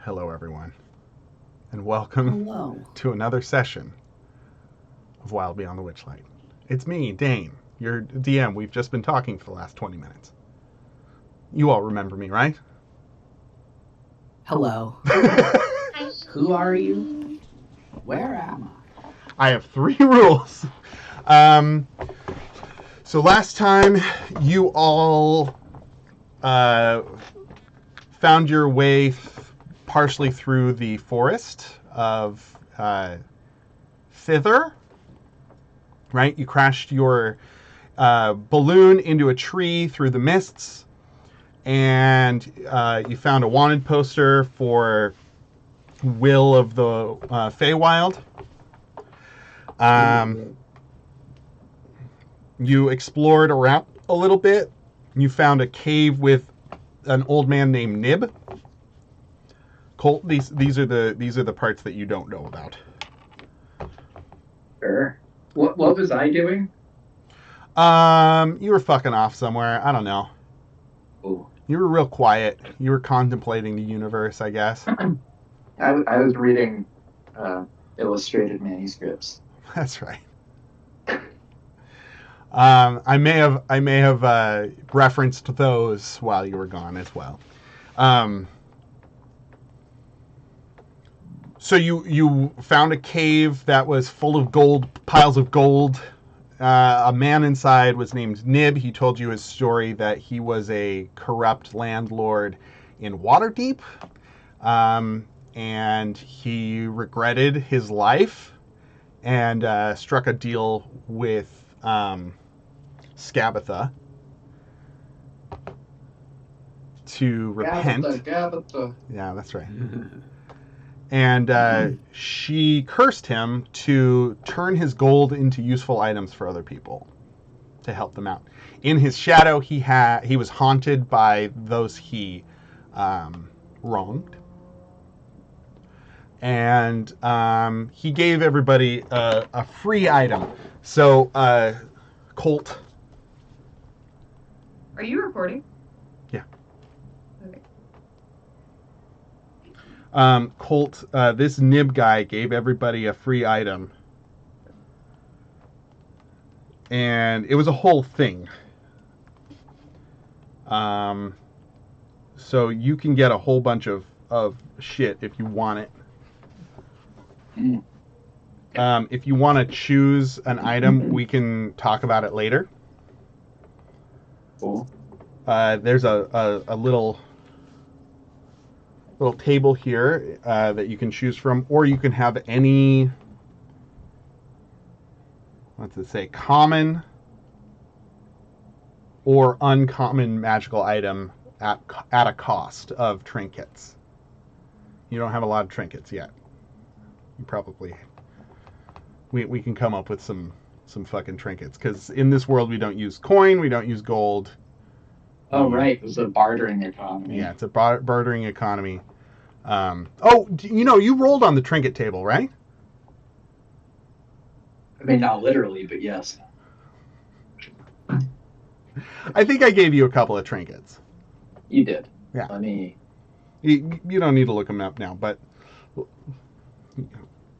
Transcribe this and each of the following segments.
Hello, everyone, and welcome Hello. to another session of Wild Beyond the Witchlight. It's me, Dane, your DM. We've just been talking for the last 20 minutes. You all remember me, right? Hello. Who are you? Where am I have 3 rules. Um, so last time, you all found your way partially through the forest of thither, right? You crashed your balloon into a tree through the mists, and you found a wanted poster for Will of the Feywild. You explored around a little bit. You found a cave with an old man named Nib. Colt, these are the parts that you don't know about. Sure. What was I doing? You were fucking off somewhere. I don't know. Oh, You were real quiet. You were contemplating the universe, I guess. I was reading illustrated manuscripts. That's right. I may have referenced those while you were gone as well. So you found a cave that was full of piles of gold. A man inside was named Nib. He told you his story that he was a corrupt landlord in Waterdeep, and he regretted his life and struck a deal with Scabatha to repent. Gabatha. Yeah, that's right. I? And she cursed him to turn his gold into useful items for other people to help them out. In his shadow, he was haunted by those he wronged, and he gave everybody a free item. So, Colt. Are you recording? Yeah. Okay. Colt, this Nib guy gave everybody a free item. And it was a whole thing. So you can get a whole bunch of shit if you want it. If you want to choose an item, we can talk about it later. Cool. There's a little table here that you can choose from, or you can have any, what's it say, common or uncommon magical item at a cost of trinkets. You don't have a lot of trinkets yet. You probably, we can come up with some fucking trinkets, because in this world we don't use coin, we don't use gold. Oh, right. It was a bartering economy. Yeah, it's a bartering economy. You rolled on the trinket table, right? I mean, not literally, but yes. I think I gave you a couple of trinkets. You did. Yeah. Let me. You don't need to look them up now, but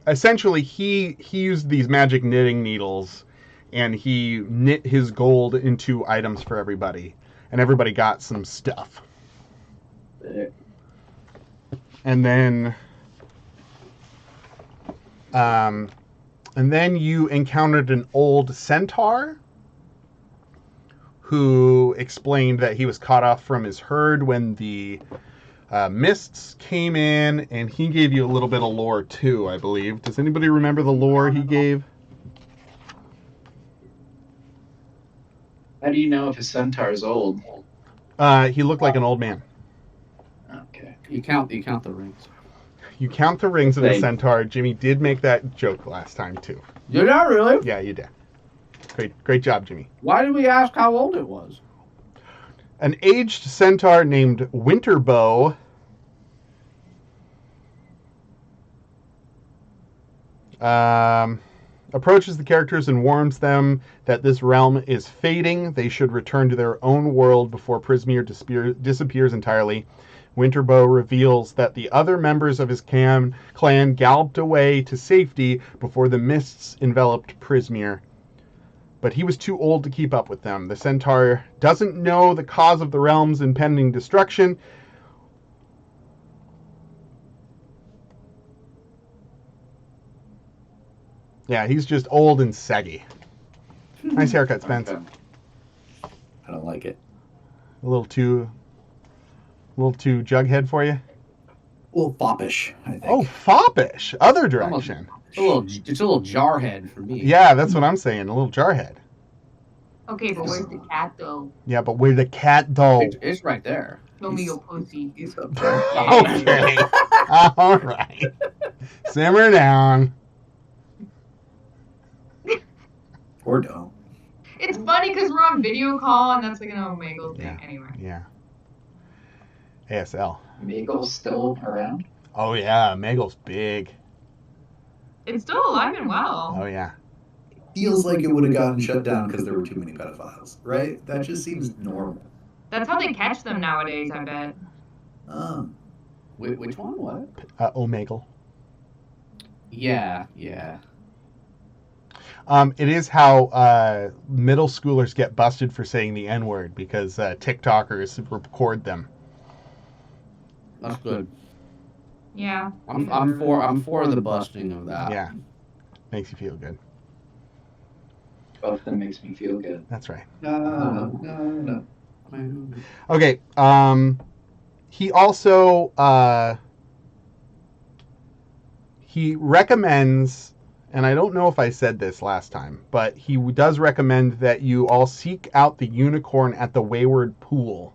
essentially he used these magic knitting needles, and he knit his gold into items for everybody, and everybody got some stuff. And then you encountered an old centaur who explained that he was cut off from his herd when the mists came in, and he gave you a little bit of lore too, I believe. Does anybody remember the lore he gave? How do you know if a centaur is old? He looked like an old man. Okay. You count the rings. You count the rings of the Thank- centaur. Jimmy did make that joke last time too. Did I really? Yeah, you did. Great job, Jimmy. Why did we ask how old it was? An aged centaur named Winterbow approaches the characters and warns them that this realm is fading. They should return to their own world before Prismeer disappears entirely. Winterbow reveals that the other members of his clan galloped away to safety before the mists enveloped Prismeer. But he was too old to keep up with them. The centaur doesn't know the cause of the realm's impending destruction. Yeah, he's just old and saggy. Nice haircut, Spence. Okay. I don't like it. A little too jughead for you. A little foppish, I think. Oh, foppish. Other direction. It's a little jarhead for me. Yeah, that's what I'm saying. A little jarhead. Okay, but where's the cat though? Yeah, but where's the cat though? It's right there. Show me your pussy. He's up there. Okay. All right. Simmer down. Or don't. It's funny because we're on video call and that's like an Omegle thing. Yeah. Anyway. Yeah. ASL. Meagle's still around? Oh yeah, Megal's big. It's still alive and well. Oh yeah. Feels like it would have gotten shut down because there were too many pedophiles, right? That just seems normal. That's how they catch them nowadays, I bet. Which one? What? Omegle. Yeah. It is how middle schoolers get busted for saying the N-word because TikTokers record them. That's good. Yeah. I'm for the busting of that. Yeah. Makes you feel good. Both of them makes me feel good. That's right. No. Okay. He also he recommends, and I don't know if I said this last time, but he does recommend that you all seek out the unicorn at the Wayward Pool.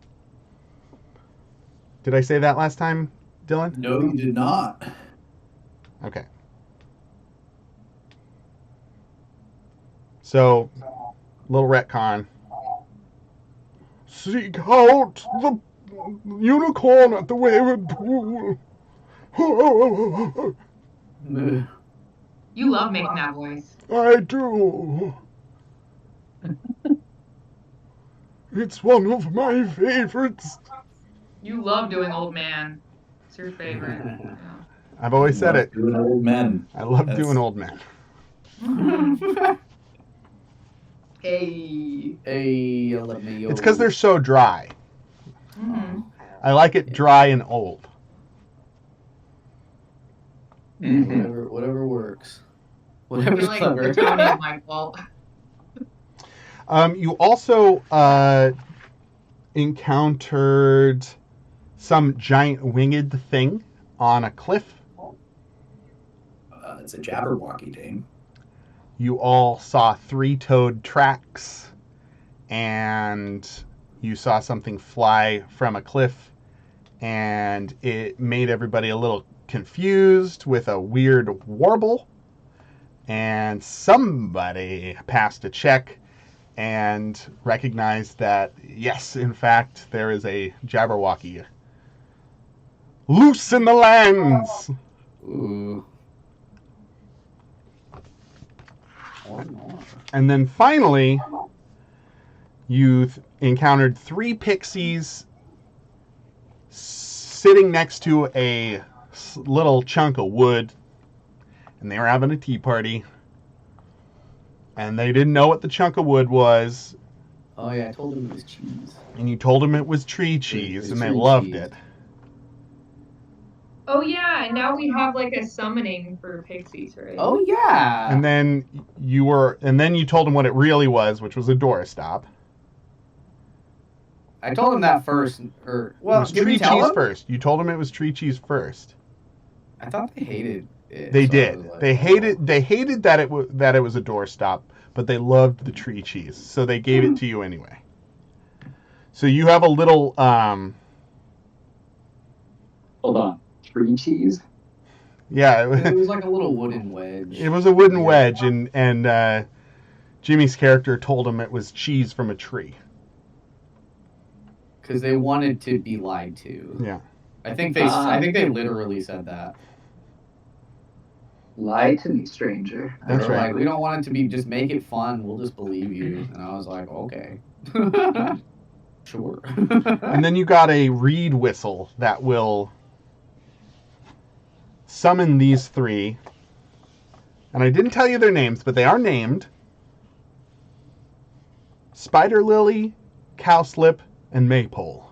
Did I say that last time, Dylan? No, you did not. Okay. So, little retcon. Seek out the unicorn at the Wayward Pool. You love making that voice. I do. It's one of my favorites. You love doing old man. It's your favorite. Yeah. I've always said it. Doing old men. I love That's- doing old men. Hey. Hey, let me. It's because they're so dry. Mm-hmm. I like it dry and old. Whatever works. I Whatever's feel like clever. it's totally my fault. You also encountered some giant winged thing on a cliff. It's a Jabberwocky Dane. You all saw three-toed tracks, and you saw something fly from a cliff, and it made everybody a little confused with a weird warble. And somebody passed a check and recognized that, yes, in fact, there is a Jabberwocky loose in the lands. Ooh. Or more. And then finally, you encountered three pixies sitting next to a little chunk of wood, and they were having a tea party. And they didn't know what the chunk of wood was, Oh yeah, I told him it was cheese. and you told them it was tree cheese, It's and they tree loved cheese. it. Oh yeah, and now we have like a summoning for pixies, right? Oh yeah. And then you told them what it really was, which was a doorstop. I told him that first, or It well, was did tree we tell cheese him? first. You told them it was tree cheese first. I thought they hated it. They so I did. was like, They hated that it was a doorstop, but they loved the tree cheese, so they gave it to you anyway. So you have a little Hold on. Tree cheese? yeah, It was like a little wooden wedge. it was a wooden wedge, and Jimmy's character told him it was cheese from a tree. Because they wanted to be lied to. Yeah. I think they literally said that. Lie to me, stranger. That's They were right. like, we don't want it to be just make it fun. We'll just believe you. And I was like, okay. Sure. And then you got a reed whistle that will summon these 3. And I didn't tell you their names, but they are named Spider Lily, Cowslip, and Maypole.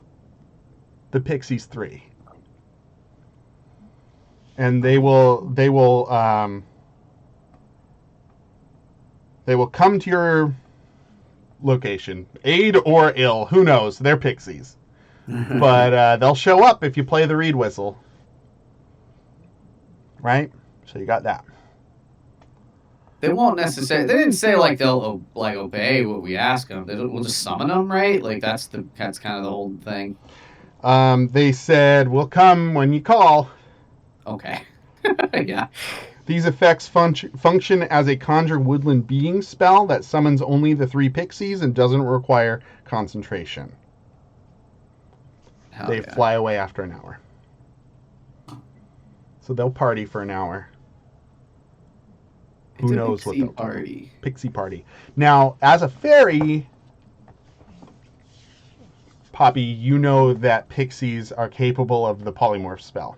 The Pixies 3. And they will come to your location, aid or ill, who knows? They're pixies, but they'll show up if you play the reed whistle, right? So you got that. They won't necessarily. They didn't say like they'll like obey what we ask them. We'll just summon them, right? Like that's kind of the whole thing. They said we'll come when you call. Okay. Yeah. These effects function as a conjure woodland being spell that summons only the 3 pixies and doesn't require concentration. They fly away after an hour. So they'll party for an hour. Who knows what they'll do? Pixie party. Now, as a fairy, Poppy, you know that pixies are capable of the polymorph spell.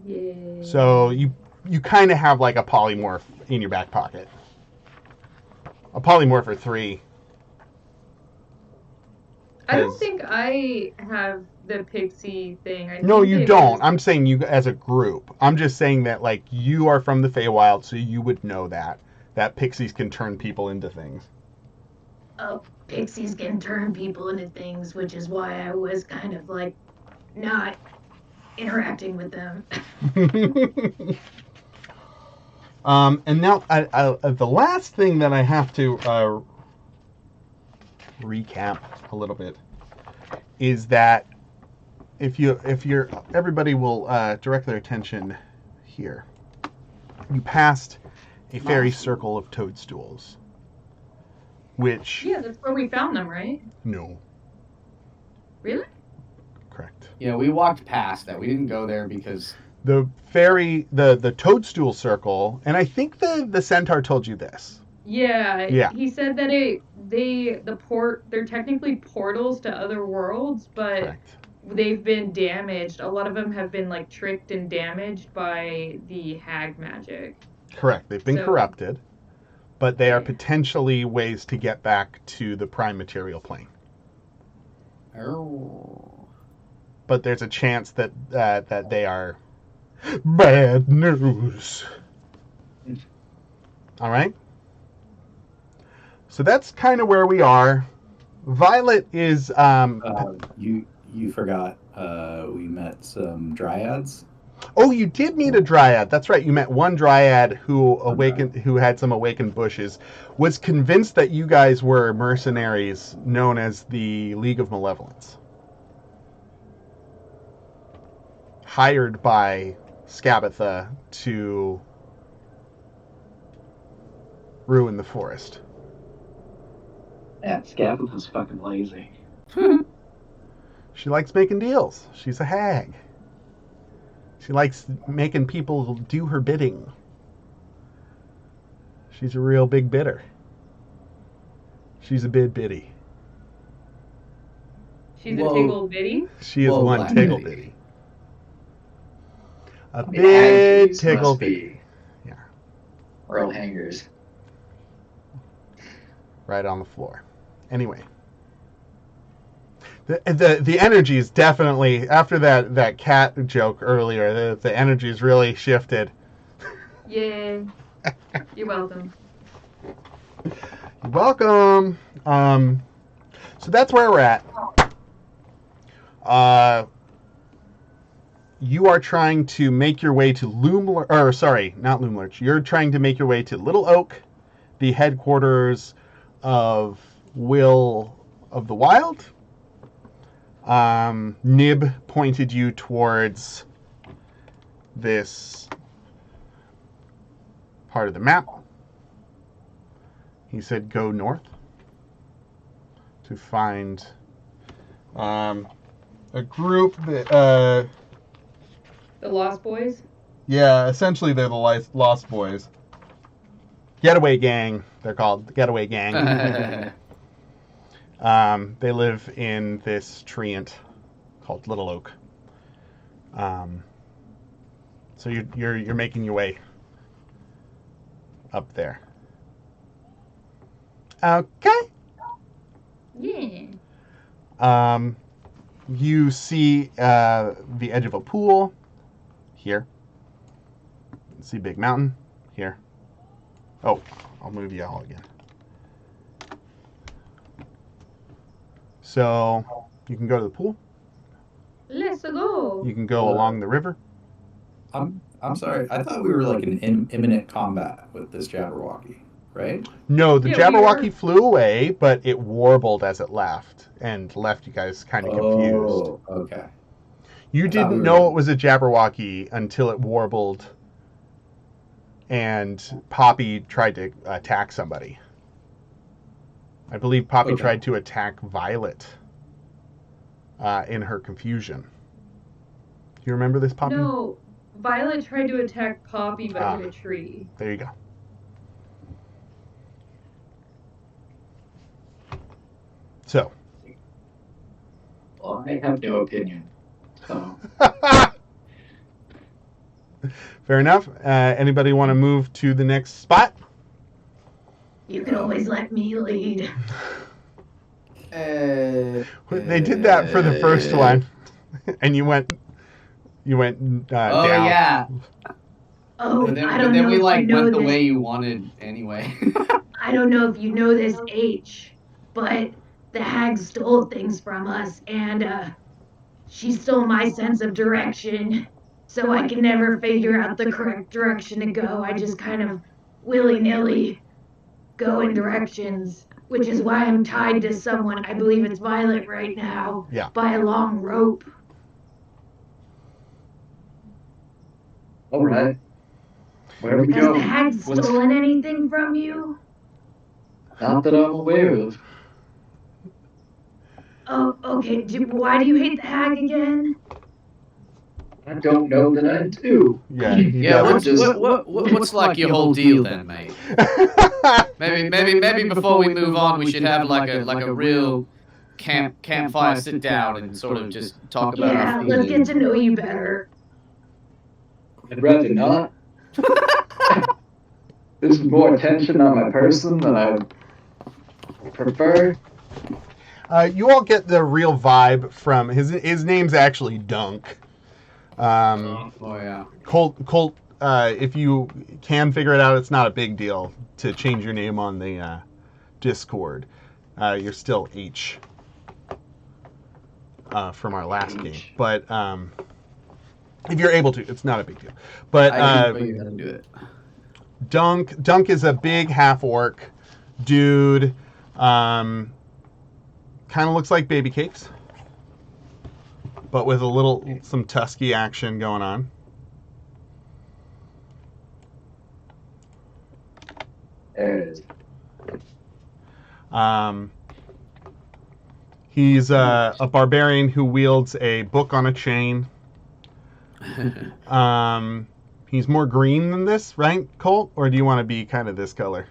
Yeah. So you kind of have like a polymorph in your back pocket. A polymorph or 3. I don't think I have the pixie thing. No, you don't. I'm saying you as a group. I'm just saying that like you are from the Feywild, so you would know that pixies can turn people into things. Oh, pixies can turn people into things, which is why I was kind of like not interacting with them. And now the last thing that I have to recap a little bit is that if you're everybody will direct their attention here. You passed a fairy circle of toadstools, which that's where we found them, right? No. Really? Correct. Yeah, we walked past that. We didn't go there because the fairy the toadstool circle, and I think the centaur told you this. Yeah. He said that they're technically portals to other worlds, but Correct. they've been damaged. A lot of them have been like tricked and damaged by the hag magic. Correct. They've been corrupted, but they are potentially ways to get back to the prime material plane. Oh. But there's a chance that that they are bad news. All right. So that's kind of where we are. Violet is You forgot we met some dryads. Oh, you did meet a dryad. That's right. You met one dryad who had some awakened bushes, was convinced that you guys were mercenaries known as the League of Malevolence, hired by Scabatha to ruin the forest. Yeah, Scabatha's fucking lazy. She likes making deals. She's a hag. She likes making people do her bidding. She's a real big bidder. She's a biddy. She's a tiggle bitty? She is one tiggle bitty. A I mean, big hags tiggle must bitty. be Yeah. Royal hangers. Right on the floor. Anyway. The energy is definitely, after that cat joke earlier, the energy is really shifted. Yeah. You're welcome. You're welcome. So that's where we're at. You are trying to make your way to not Loomlurch. You're trying to make your way to Little Oak, the headquarters of Will of the Wild. Nib pointed you towards this part of the map. He said go north to find a group that The Lost Boys? yeah, essentially they're the Lost Boys. Getaway Gang, they're called. The Getaway Gang. They live in this treant called Little Oak. So you're making your way up there. Okay. Yeah. You see the edge of a pool here. See Big Mountain here. Oh, I'll move you all again. So you can go to the pool. Let's go. You can go along the river. I'm sorry. I thought we were like in imminent combat with this Jabberwocky, right? No, the Yeah, we Jabberwocky are. flew away, but it warbled as it left and left you guys kind of confused. Oh, okay. You I thought didn't we were- know it was a Jabberwocky until it warbled and Poppy tried to attack somebody. I believe Poppy Okay. tried to attack Violet in her confusion. Do you remember this, Poppy? No, Violet tried to attack Poppy but Ah. hit a tree. There you go. So. Well, I have no opinion. So, Fair enough. Anybody want to move to the next spot? You can always let me lead. They did that for the first one, and you went Oh down. yeah. Oh, But then, I but don't then know we if like you know went the this. way you wanted anyway. I don't know if you know this H, but the hag stole things from us, and she stole my sense of direction, so I can never figure out the correct direction to go. I just kind of willy-nilly go in directions, which is why I'm tied to someone. I believe it's Violet right now, Yeah. by a long rope. all right. Where we Has go? the hag What's- stolen anything from you? Not that I'm aware of. Oh, okay. Why do you hate the hag again? I don't know that I do. Yeah, he Yeah, doesn't. what's like your whole deal then, mate? Maybe before we move on, we should have like a real campfire sit down and sort of just talk about Yeah, our let's get feelings. to know you better. I'd rather not. There's more attention on my person than I prefer. You all get the real vibe from his name's actually Dunk. Oh yeah. Colt. If you can figure it out, it's not a big deal to change your name on the Discord. You're still H from our last game, but if you're able to, it's not a big deal. But I can figure out how to do it. Dunk is a big half orc dude. Kind of looks like Baby Cakes, but with some tusky action going on. There it is. He's a barbarian who wields a book on a chain. He's more green than this, right, Colt? Or do you want to be kind of this color?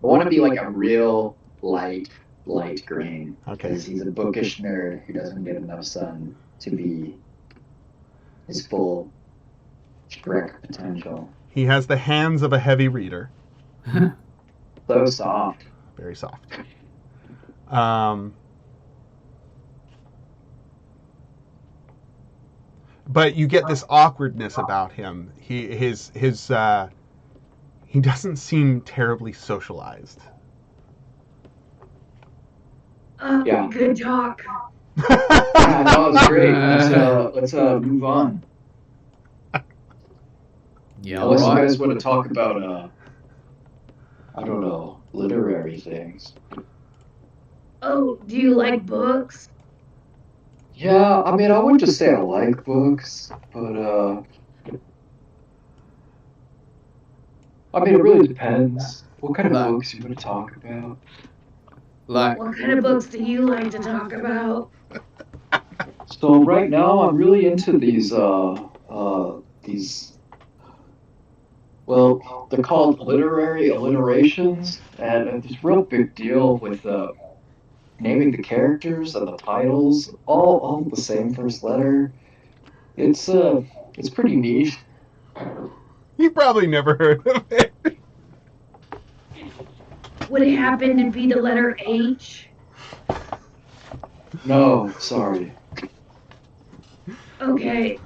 I want to be like a real light green. Okay. Because he's a bookish nerd who doesn't get enough sun to be his full Shrek potential. He has the hands of a heavy reader. So soft. Very soft. But you get this awkwardness about him. He doesn't seem terribly socialized. Yeah. Good talk. Yeah, no, it's great. Let's move on. Yeah, Unless you alright. guys want to talk about I don't know, literary things. Oh, do you like books? Yeah, I mean, I wouldn't just say I like books, but I mean, it really depends. What kind of Like- books you want to talk about? Like, What kind of books do you like to talk about? So right now, I'm really into these. Well, they're called literary alliterations, and there's a real big deal with naming the characters and the titles, all the same first letter. It's pretty neat. You probably never heard of it. Would it happen to be the letter H? No, sorry. Okay.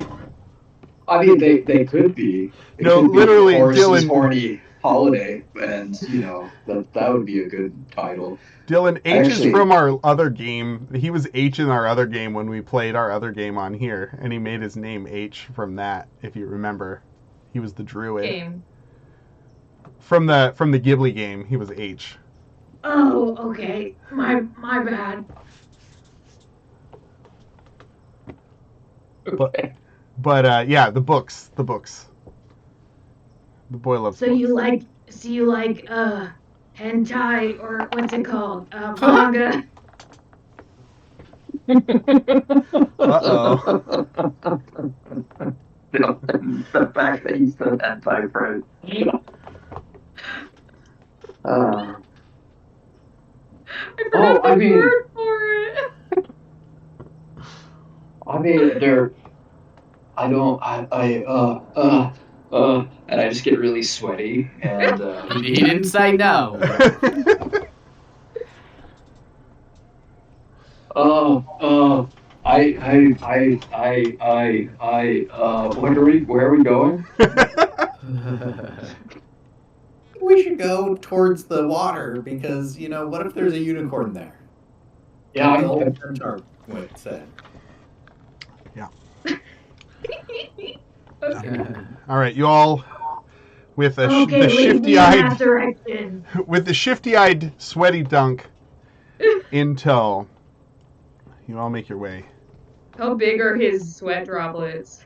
I mean, they could be. It No, could be literally, Horace's Dylan. Horny Holiday, and that would be a good title. Dylan, H Actually- is from our other game. He was H in our other game when we played our other game on here, and he made his name H from that, if you remember. He was the druid. Game. From the Ghibli game, he was H. Oh, okay. My bad. But yeah, the books. The boy loves So books. you like hentai, or what's it called? Manga. Uh-oh. The fact that he said that, my friend. I Oh, forgot I the mean- word for it. I mean, and I just get really sweaty, and He didn't say no. where are we going? We should go towards the water because, what if there's a unicorn there? Yeah, Like I the know. old Centaur said. Okay. All right, you all with the Okay, lead me in that shifty-eyed direction. with the shifty-eyed sweaty dunk in tow. You all make your way. How big are his sweat droplets?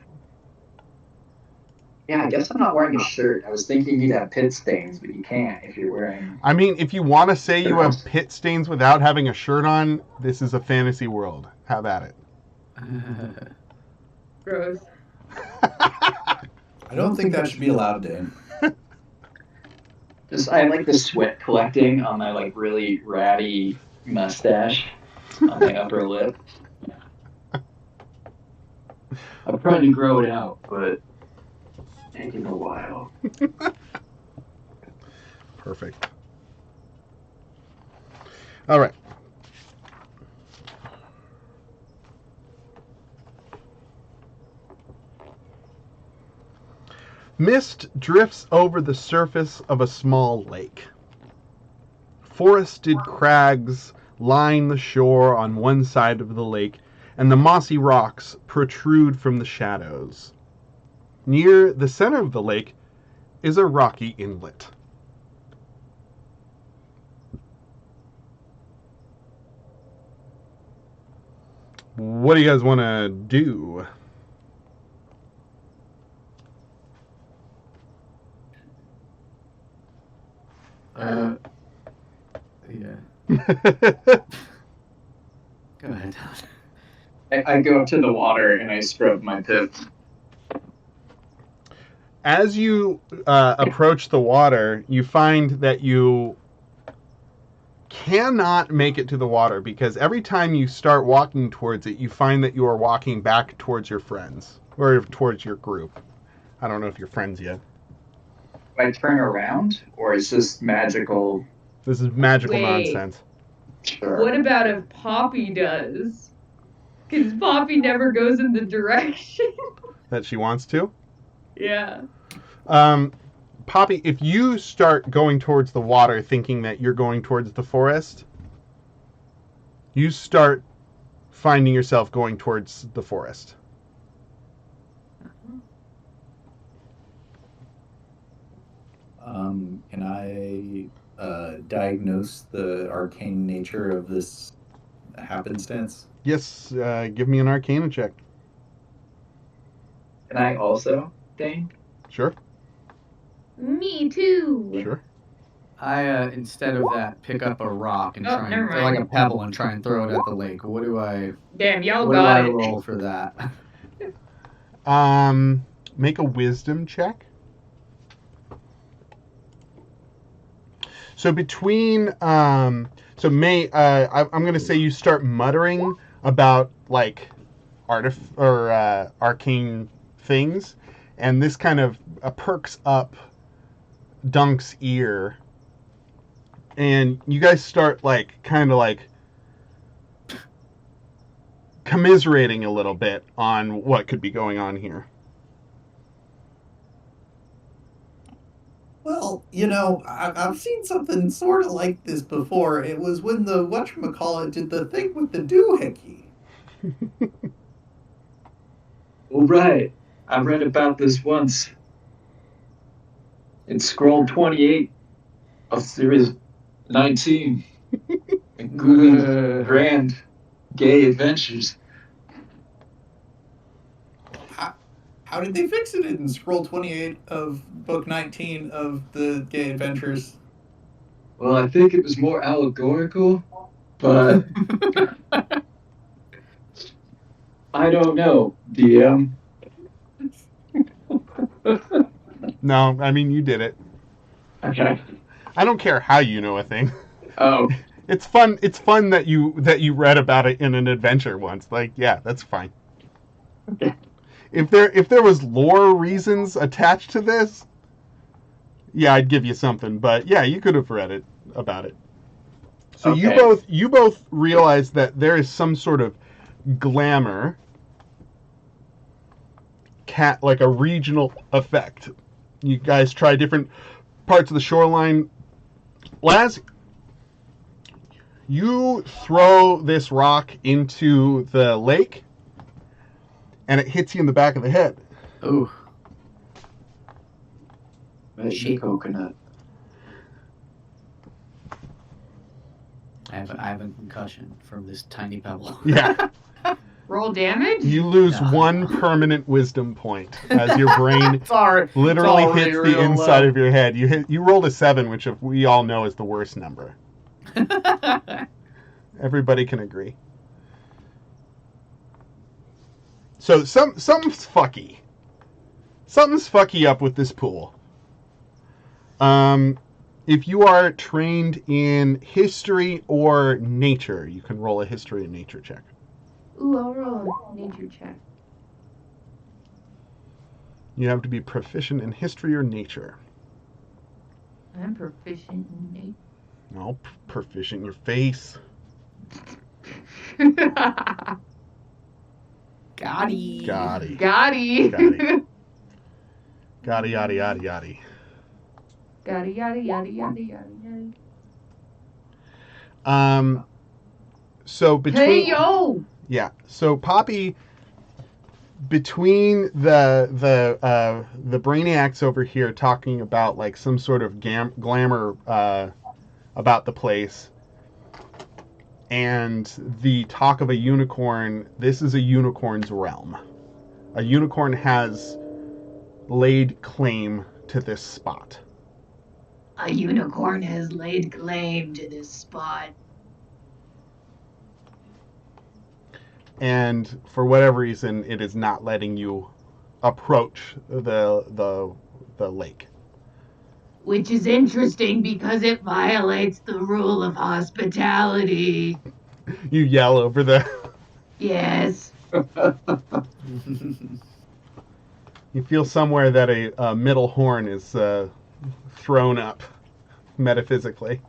Yeah, I guess I'm not wearing a shirt. I was thinking you'd have pit stains, but you can't if you're wearing. I mean, if you want to say you have pit stains without having a shirt on, this is a fantasy world. Have at it. Gross. I don't think that should be allowed, Dan. I have like the sweat collecting on my like really ratty mustache on my upper lip. I'm trying to grow it out, but taking a while. Perfect. All right. Mist drifts over the surface of a small lake. Forested crags line the shore on one side of the lake, and the mossy rocks protrude from the shadows. Near the center of the lake is a rocky inlet. What do you guys want to do? Yeah. Go ahead. I go up to the water and I scrub my pip. As you approach the water, you find that you cannot make it to the water because every time you start walking towards it, you find that you are walking back towards your friends or towards your group. I don't know if you're friends yet. Do I turn around, or is this magical? This is magical Wait. nonsense. Sure. What about if Poppy does? Because Poppy never goes in the direction. That she wants to. Yeah. Poppy, if you start going towards the water thinking that you're going towards the forest, you start finding yourself going towards the forest. Can I diagnose the arcane nature of this happenstance? Yes, give me an Arcana check. Can I also, Dane? Sure, Me too. sure. I instead of that, pick up a rock and Oh, try never and throw mind. like a pebble and try and throw it at the lake. What do I? Damn, y'all What do got I it. roll for that? Make a wisdom check. So between So May, I'm going to say you start muttering about like arcane things, and this kind of perks up Dunk's ear, and you guys start like kind of like commiserating a little bit on what could be going on here. Well, I've seen something sort of like this before. It was when the whatchamacallit did the thing with the doohickey. All right. I read about this once. In scroll 28 of series 19. Including Grand Gay Adventures. How did they fix it in scroll 28 of book 19 of the Gay Adventures? Well, I think it was more allegorical, but I don't know, DM. No, I mean you did it. Okay. I don't care how you know a thing. Oh, It's fun. It's fun that you read about it in an adventure once. Like, yeah, that's fine. okay. If there was lore reasons attached to this, yeah, I'd give you something. But yeah, you could have read it about it. So Okay. you both realize that there is some sort of glamour, like a regional effect. You guys try different parts of the shoreline. Laz, you throw this rock into the lake, and it hits you in the back of the head. Ooh. Maybe coconut. I have a concussion from this tiny pebble. Yeah. Roll damage? You lose No. 1 permanent wisdom point as your brain Sorry. literally already hits the real inside low. of your head. You rolled a 7, which we all know is the worst number. Everybody can agree. So something's fucky. Something's fucky up with this pool. If you are trained in history or nature, you can roll a history and nature check. Ooh, I'll roll a nature check. You have to be proficient in history or nature. I'm proficient in No, proficient in your face. nature. Gotti. Gotti. Gotti. Gotti. Gotti, yada, yada, yada. Gotti, yada, yada, yada, yada, yada. So between Hey, yo! yeah, so Poppy, between the brainiacs over here talking about like some sort of glamour about the place, and the talk of a unicorn, this is a unicorn's realm. A unicorn has laid claim to this spot. A unicorn has laid claim to this spot. And for whatever reason, it is not letting you approach the lake. Which is interesting because it violates the rule of hospitality. You yell over the. Yes. You feel somewhere that a middle horn is thrown up, metaphysically.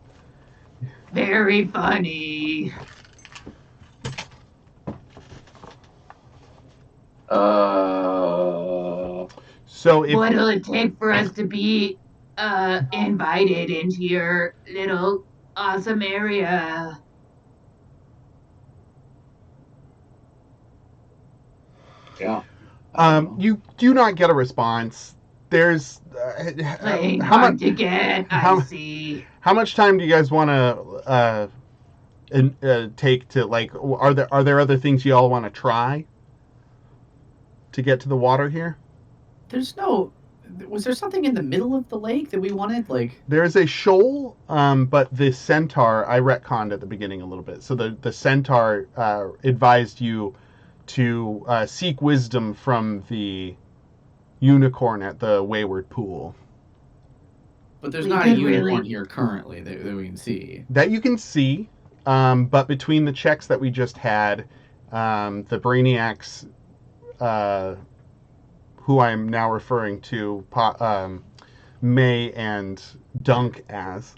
Very funny. So if What'll it take for us to be invited into your little awesome area? Yeah. you do not get a response, there's Playing how hard much to get, how- I see. how much time do you guys want to take to like? Are there other things you all want to try to get to the water here? There's no. Was there something in the middle of the lake that we wanted? Like. There is a shoal, but the centaur, I retconned at the beginning a little bit. So the centaur advised you to seek wisdom from the unicorn at the Wayward Pool. But there's We not a could unicorn really- here currently that we can see. That you can see. But between the checks that we just had, the Brainiacs, who I'm now referring to May and Dunk as,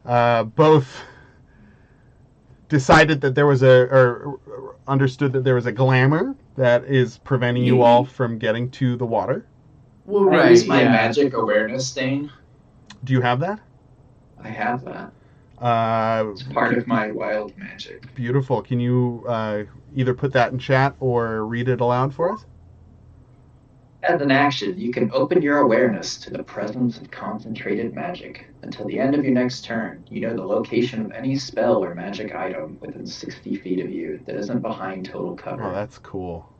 both decided that there was or understood that there was a glamour that is preventing you all from getting to the water. Well, I use my yeah. magic awareness stain. Do you have that? I have that. It's part of my wild magic. Beautiful. Can you either put that in chat or read it aloud for us? As an action, you can open your awareness to the presence of concentrated magic. Until the end of your next turn, you know the location of any spell or magic item within 60 feet of you that isn't behind total cover. Oh, that's cool.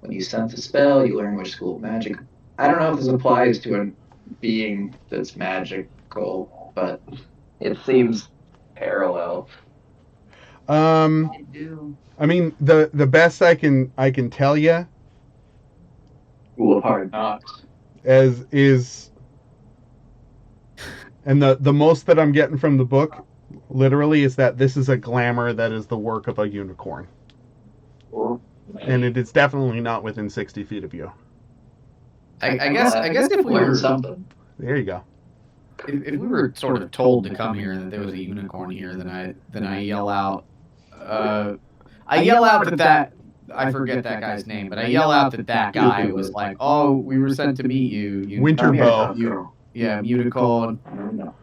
When you sense a spell, you learn which school of magic. I don't know if this applies to a being that's magical, but it seems parallel. I mean, the best I can tell you School of Hard Knocks. is, and the most that I'm getting from the book, literally, is that this is a glamour that is the work of a unicorn, and it is definitely not within 60 feet of you. I guess if we learn were something. There you go. if we were sort of told to come here and that there was a unicorn here, then I yell out. I yell out that I forget that guy's name, but I yell out that guy was like, "Oh, we were sent to meet you." Winterbow. Yeah, unicorn.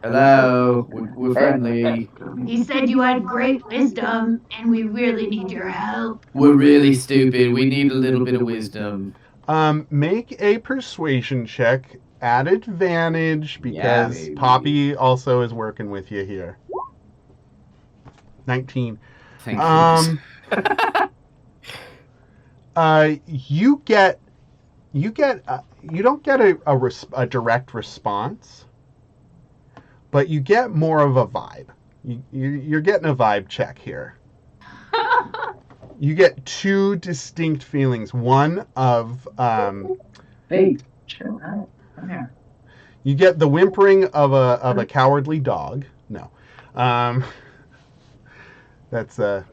Hello, we're friendly. He said you had great wisdom, and we really need your help. We're really stupid. We need a little bit of wisdom. Make a persuasion check at advantage because baby. Poppy also is working with you here. 19. Thank you. You don't get a direct response, but you get more of a vibe. You're getting a vibe check here. You get two distinct feelings. One of Hey, chill out. Come here. you get the whimpering of a cowardly dog. No, that's a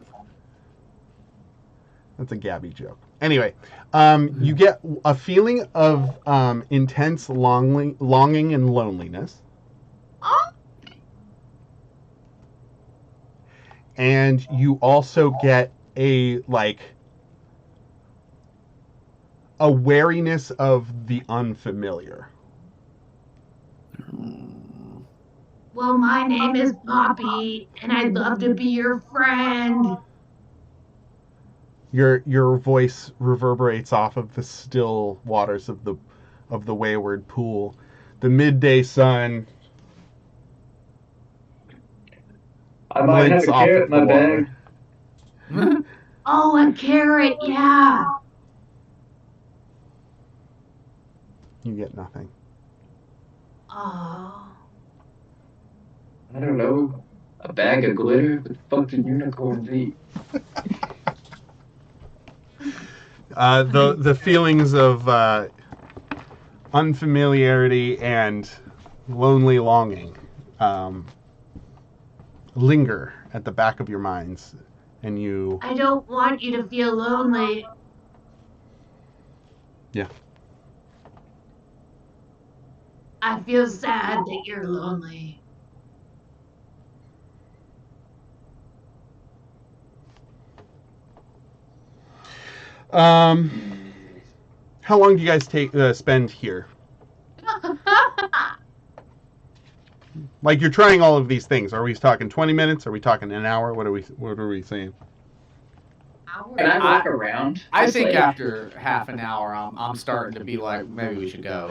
Gabby joke. Anyway, you get a feeling of intense longing and loneliness. And you also get a wariness of the unfamiliar. Well, my name is Poppy, and I'd love to be your friend. Your voice reverberates off of the still waters of the wayward pool. The midday sun I might have glints a off carrot of in the my water. bag. Oh, a carrot, yeah. You get nothing. Oh. I don't know. A bag of glitter with fucking unicorns eat. The feelings of unfamiliarity and lonely longing linger at the back of your minds, and you. I don't want you to feel lonely. Yeah. I feel sad that you're lonely. How long do you guys spend here? Like, you're trying all of these things. Are we talking 20 minutes? Are we talking an hour? What are we saying? Can I walk around? I Just think like- after half an hour, I'm starting to be like, maybe we should go.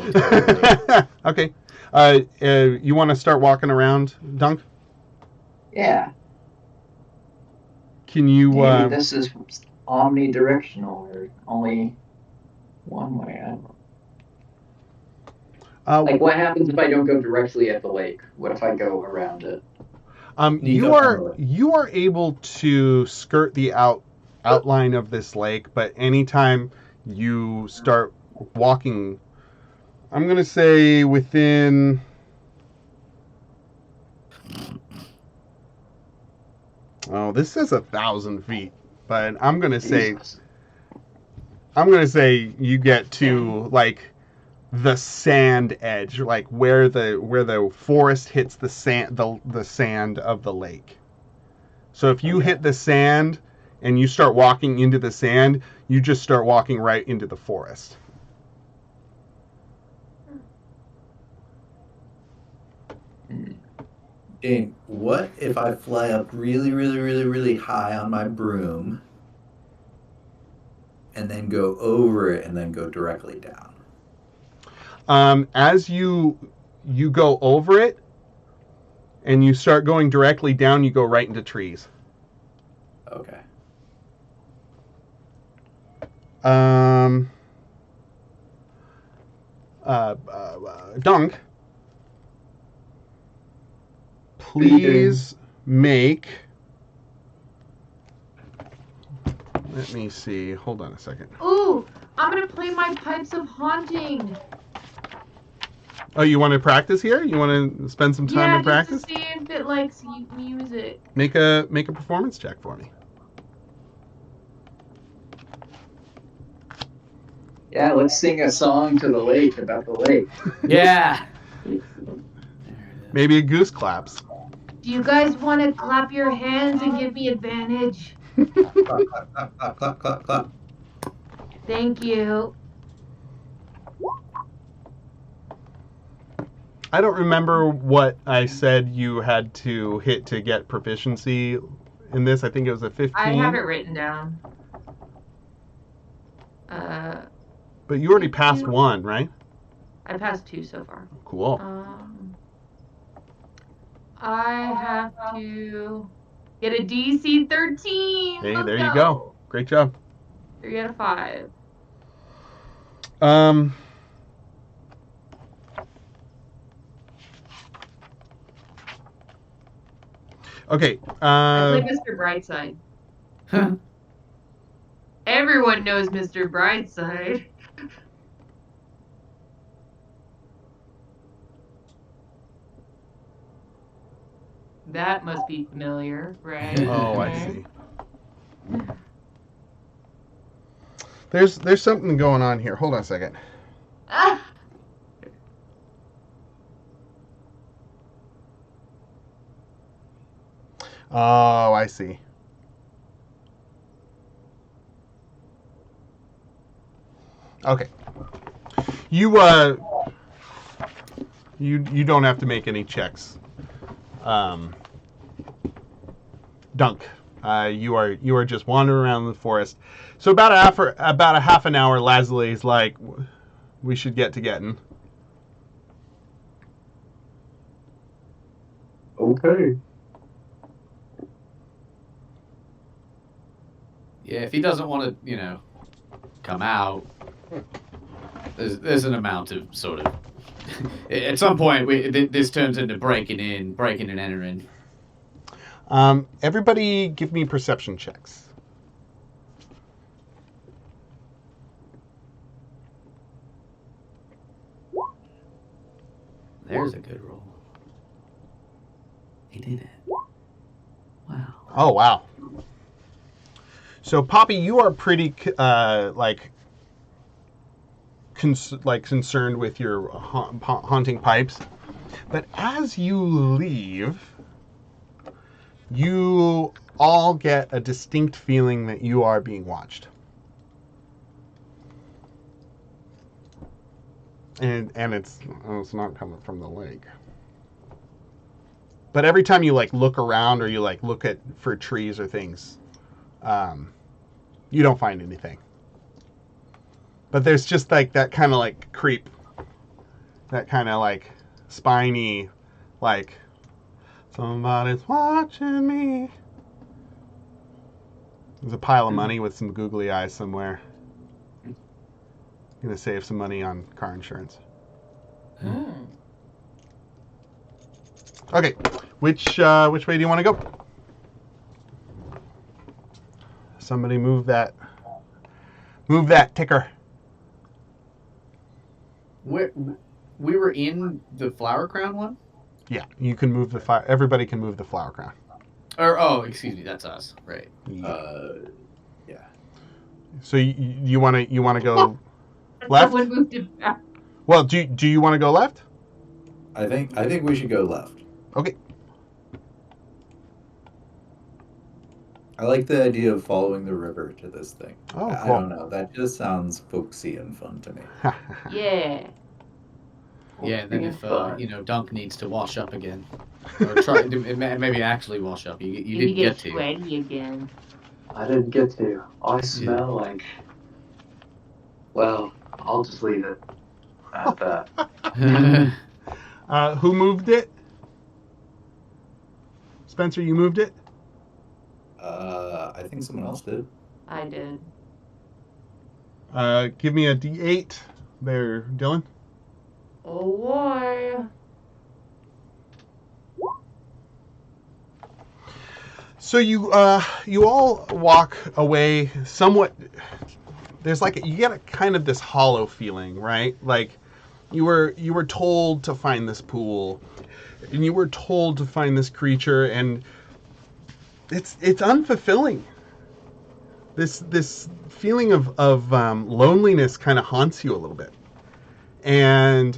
Okay. You want to start walking around, Dunk? Yeah. Can you? Maybe this is omnidirectional or only one way. I don't know. Like, what happens if I don't go directly at the lake? What if I go around it? You are able to skirt the outline of this lake, but anytime you start walking, I'm going to say within Oh, this says 1,000 feet, but I'm gonna say Jesus. you get to like the sand edge, like where the forest hits the sand of the lake. So if you hit the sand and you start walking into the sand, you just start walking right into the forest. Jane, what if I fly up really, really, really, really high on my broom and then go over it and then go directly down? As you go over it and you start going directly down, you go right into trees. Okay. Dunk, please make. Let me see. Hold on a second. Ooh, I'm gonna play my pipes of haunting. Oh, you want to practice here? You want to spend some time Yeah, and practice? just to see if it likes music. Make a performance check for me. Yeah, let's sing a song to the lake about the lake. Yeah. Maybe a goose claps. Do you guys want to clap your hands and give me advantage? Clap, clap, clap, clap, clap, clap, clap. Thank you. I don't remember what I said you had to hit to get proficiency in this. I think it was a 15. I have it written down. But you already passed one, right? I passed 2 so far. Cool. I have to get a DC 13. Hey, Let's there you go. Great job. 3 out of 5. Okay. I play Mr. Brightside. Everyone knows Mr. Brightside. That must be familiar, right? Oh, I see. There's something going on here. Hold on a second. Ah! Oh, I see. Okay. You don't have to make any checks. Dunk. You are just wandering around the forest. So about a half an hour, Lasley's like, we should get to getting. Okay. Yeah, if he doesn't want to, come out, there's an amount of sort of. At some point, this turns into breaking and entering. Everybody, give me perception checks. There's a good roll. He did it. Wow. Oh wow. So Poppy, you are pretty concerned with your haunting pipes, but as you leave, you all get a distinct feeling that you are being watched, and it's not coming from the lake. But every time you look around or you look for trees or things, you don't find anything. But there's just that kind of creep, that kind of spiny, somebody's watching me. There's a pile of money with some googly eyes somewhere. Gonna save some money on car insurance. Okay, which way do you want to go? Somebody move that ticker. We were in the flower crown one? Yeah, you can move the fire. Everybody can move the flower crown. Excuse me, that's us, right? Yeah. So you want to go left? Someone moved it back. Well, do you want to go left? I think we should go left. Okay. I like the idea of following the river to this thing. Oh, I cool. don't know. That just sounds folksy and fun to me. Yeah. Yeah, and then Being if fun. Dunk needs to wash up again, or try maybe actually wash up, you didn't get to. sweaty again. I didn't get to. I smell like. Well, I'll just leave it at that. Who moved it? Spencer, you moved it? I think someone else did. I did. Give me a D8 there, Dylan. Oh boy. So you all walk away somewhat. There's you get a kind of this hollow feeling, right? Like you were told to find this pool, and you were told to find this creature, and it's unfulfilling. This feeling of loneliness kind of haunts you a little bit, and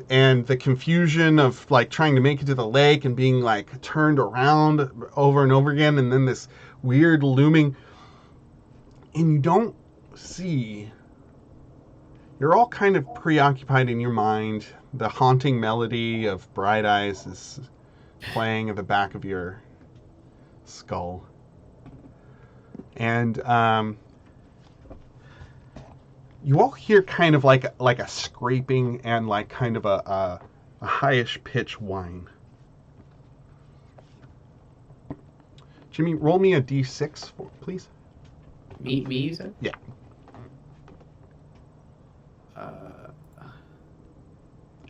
the confusion of trying to make it to the lake and being turned around over and over again, and then this weird looming, and you don't see. You're all kind of preoccupied in your mind. The haunting melody of Bright Eyes is playing at the back of your skull, and you all hear kind of like a scraping and kind of a highish pitch whine. Jimmy, roll me a d6, please. Me, you said? Yeah.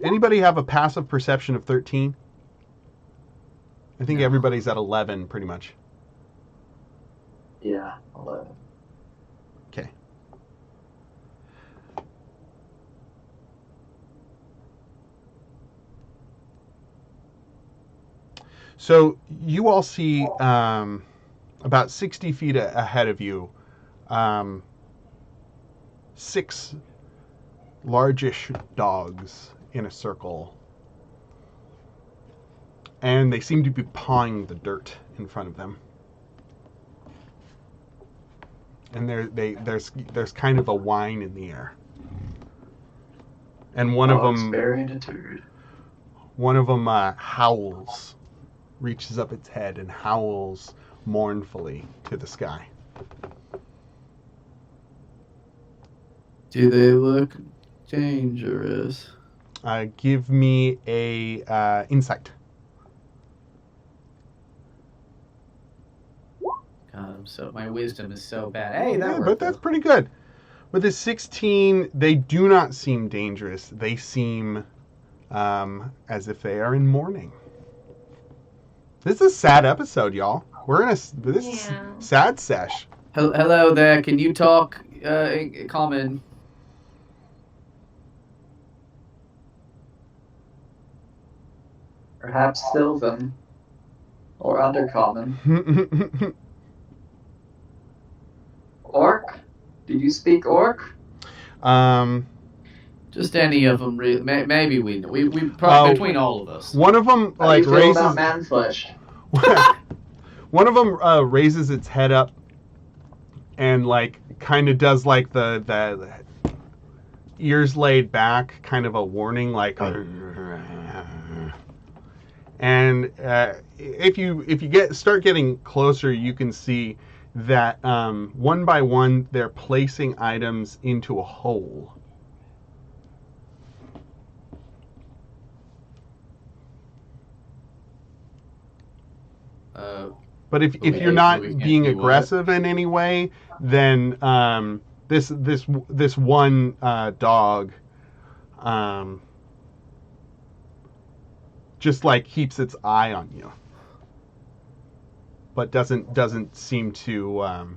Anybody have a passive perception of 13? I think No. everybody's at 11, pretty much. Yeah, 11. Okay. So you all see about 60 feet ahead of you, 6 largish dogs in a circle, and they seem to be pawing the dirt in front of them. And there's kind of a whine in the air. And one of them Very deterred. howls, reaches up its head and howls mournfully to the sky. Do they look dangerous? Give me a insight. My wisdom is so bad. Hey, that Yeah, worked. but that's though. pretty good. With a 16, they do not seem dangerous. They seem as if they are in mourning. This is a sad episode, y'all. We're in this Yeah. sad sesh. Hello there. Can you talk in common? Perhaps Sylvan. Or Undercommon. Orc? Do you speak Orc? Just any of them. Maybe we probably between all of us. One of them How do you feel raises. about man flesh? One of them raises its head up and kind of does the ears laid back, kind of a warning, and if you start getting closer, you can see that one by one they're placing items into a hole. But if you're not being aggressive in any way, then this one dog just keeps its eye on you, but doesn't seem to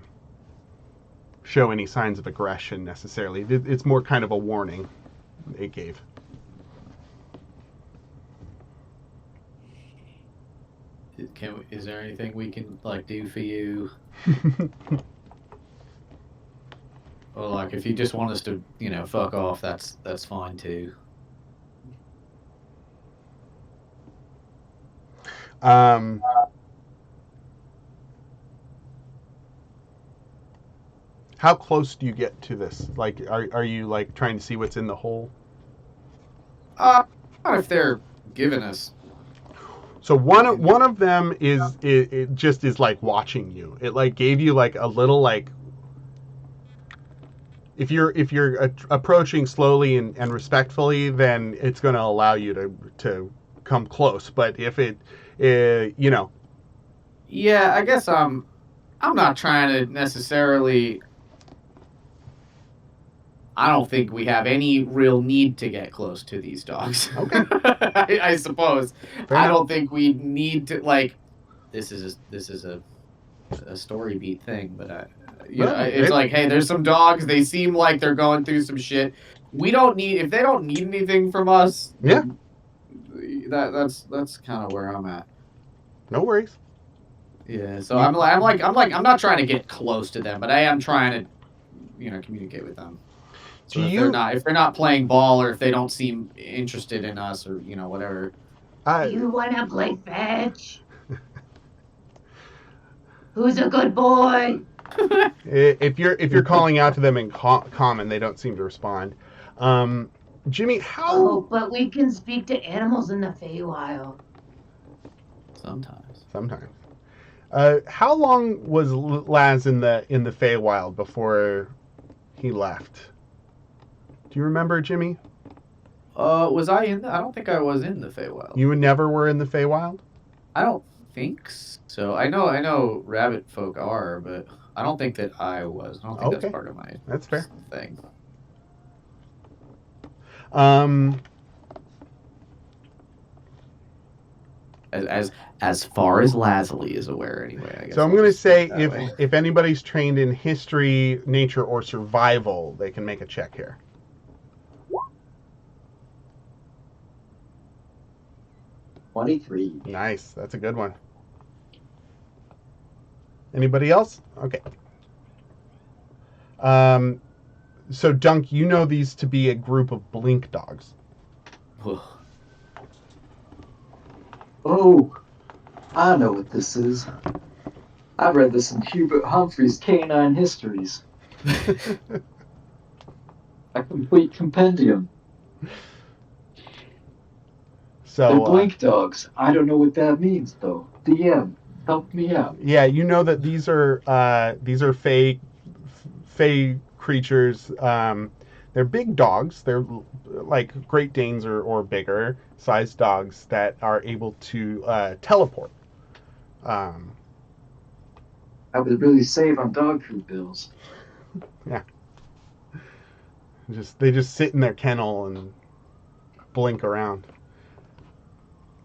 show any signs of aggression necessarily. It's more kind of a warning it gave. Is there anything we can like do for you? Or like, if you just want us to, fuck off, that's fine too. um, how close do you get to this? Like, are you like trying to see what's in the hole? Not if they're giving us. So one of them it just is like watching you. It like gave you like a little like, if you're approaching slowly and respectfully, then it's going to allow you to come close. But if it, Yeah, I guess I'm not trying to necessarily. I don't think we have any real need to get close to these dogs. Okay. I suppose. Fair I enough. don't think we need to like. This is a story beat thing, but it's like, hey, there's some dogs. They seem like they're going through some shit. We don't need if they don't need anything from us. Yeah. That's kind of where I'm at. No worries. Yeah. So I'm not trying to get close to them, but I am trying to communicate with them. So if they're not playing ball, or if they don't seem interested in us, or whatever. You wanna play fetch? Who's a good boy? If you're calling out to them in common, they don't seem to respond. Jimmy, how? Oh, but we can speak to animals in the Feywild. Sometimes. How long was Laz in the Feywild before he left? Do you remember, Jimmy? Was I in I don't think I was in the Feywild. You never were in the Feywild? I don't think so. I know rabbit folk are, but I don't think that I was. I don't think that's part of my That's fair. thing. As far as Lazuli is aware, anyway. I guess so I'm going to say if anybody's trained in history, nature, or survival, they can make a check here. 23. Nice. That's a good one. Anybody else? Okay. So, Dunk, you know these to be a group of blink dogs. Oh, I know what this is. I read this in Hubert Humphrey's Canine Histories. A complete compendium. So They're blink dogs. I don't know what that means, though. DM, help me out. Yeah, you know that these are fey creatures. They're big dogs. They're like Great Danes or bigger sized dogs that are able to teleport. I would really save on dog food bills. Yeah. They just sit in their kennel and blink around.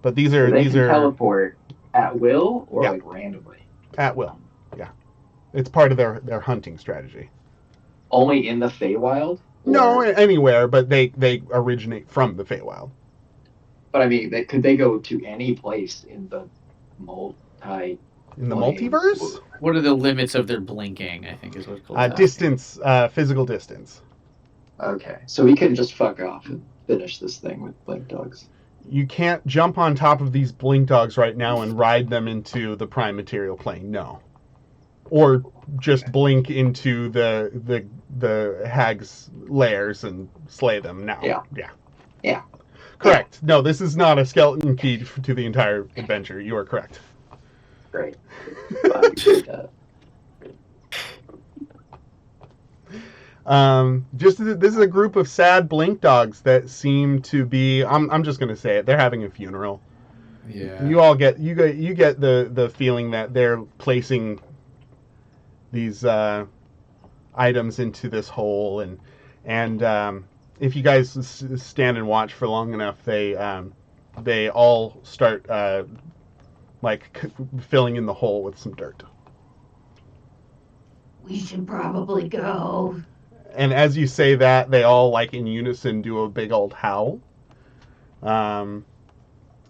But these are teleport at will or like randomly? At will. Yeah. It's part of their hunting strategy. Only in the Feywild? No, anywhere, but they originate from the Feywild. But I mean, could they go to any place in the multiverse? What are the limits of their blinking? I think is what's called distance, physical distance. Okay, so we can just fuck off and finish this thing with blink dogs. You can't jump on top of these blink dogs right now and ride them into the prime material plane. No, or just blink into the hag's lairs and slay them. No. Yeah. Correct. No, this is not a skeleton key to the entire adventure. You are correct. Great. This is a group of sad blink dogs that seem to be. I'm just gonna say it. They're having a funeral. Yeah. You get the feeling that they're placing these items into this hole, and if you guys stand and watch for long enough, they all start filling in the hole with some dirt. We should probably go. And as you say that, they all in unison do a big old howl. And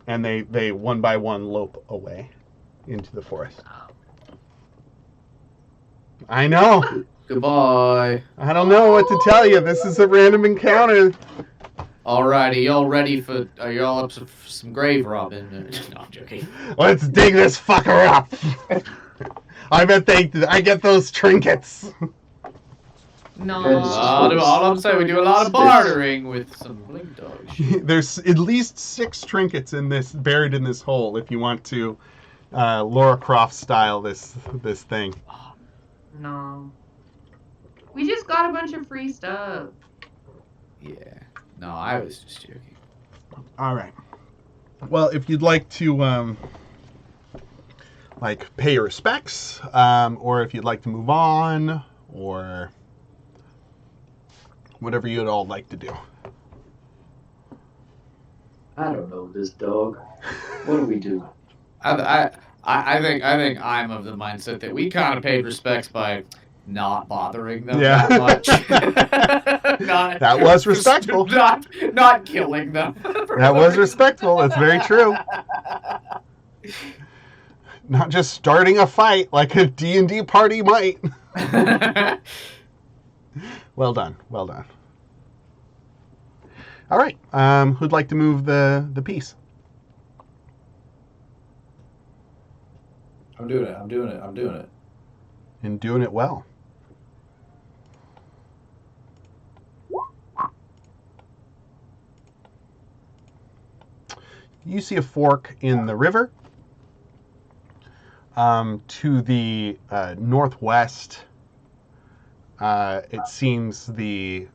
they one by one lope away. into the forest. I know. Goodbye. I don't know what to tell you. This is a random encounter. Alrighty, y'all ready for? Are y'all up for some grave robbing? No, I'm joking. Let's dig this fucker up. I bet I get those trinkets. No. All I'm saying, we do a lot of bartering with some blink dog shit. There's at least 6 trinkets buried in this hole. If you want to, Laura Croft style this thing. No. We just got a bunch of free stuff. Yeah. No, I was just joking. All right. Well, if you'd like to pay your respects, or if you'd like to move on, or whatever you'd all like to do. I don't know this dog. What do we do? I think I'm of the mindset that we kind of paid respects by not bothering them that much. That was respectful. Not killing them. That was respectful. That's very true. Not just starting a fight like a D&D party might. Well done. Well done. All right. Who'd like to move the piece? I'm doing it. And doing it well. You see a fork in the river. To the northwest, it seems the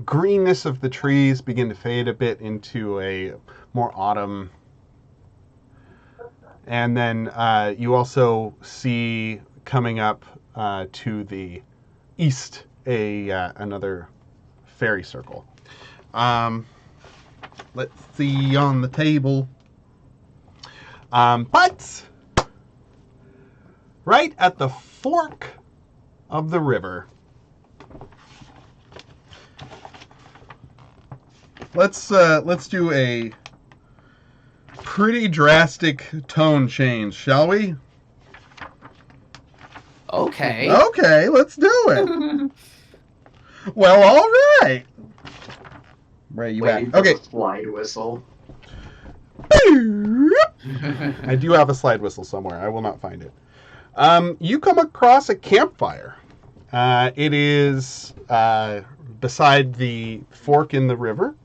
greenness of the trees begin to fade a bit into a more autumn. And then you also see coming up to the east another fairy circle. Let's see on the table. But right at the fork of the river, let's do a pretty drastic tone change, shall we? Okay. Okay, let's do it. Well, all right. Where are you at? Okay. Slide whistle. I do have a slide whistle somewhere. I will not find it. You come across a campfire. It is beside the fork in the river.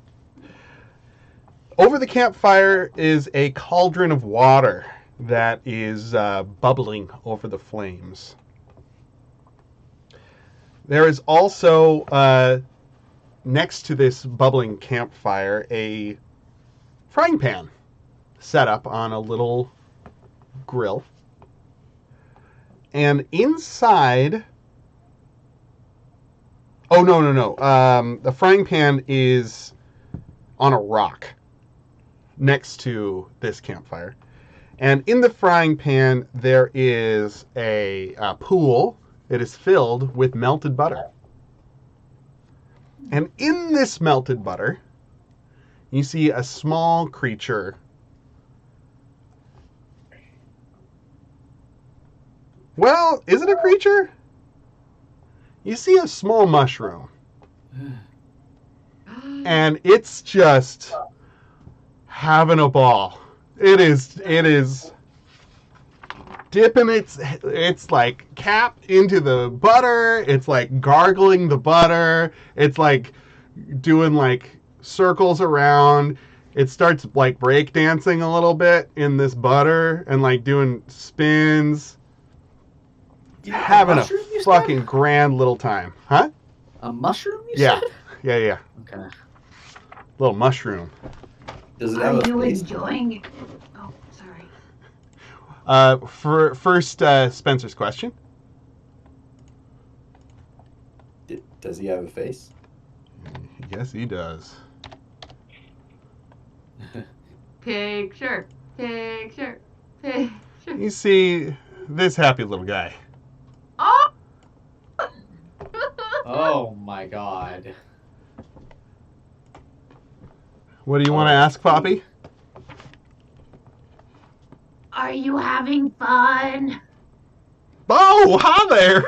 Over the campfire is a cauldron of water that is bubbling over the flames. There is also, next to this bubbling campfire, a frying pan set up on a little grill. And inside... Oh, no. The frying pan is on a rock next to this campfire. And in the frying pan, there is a pool that is filled with melted butter. And in this melted butter, you see a small creature. Well, is it a creature? You see a small mushroom. And it's just having a ball. It is dipping its like cap into the butter. It's like gargling the butter. It's like doing like circles around. It starts like break dancing a little bit in this butter and like doing spins. Having a fucking grand little time. Huh? A mushroom, you said? Yeah. Okay. Little mushroom. Does it Are have a you face? enjoying it? Oh, sorry. For first, Spencer's question. Does he have a face? Yes, he does. Picture. You see this happy little guy. Oh! Oh my god. What do you want to ask, Poppy? Are you happy? having fun? Oh, hi there.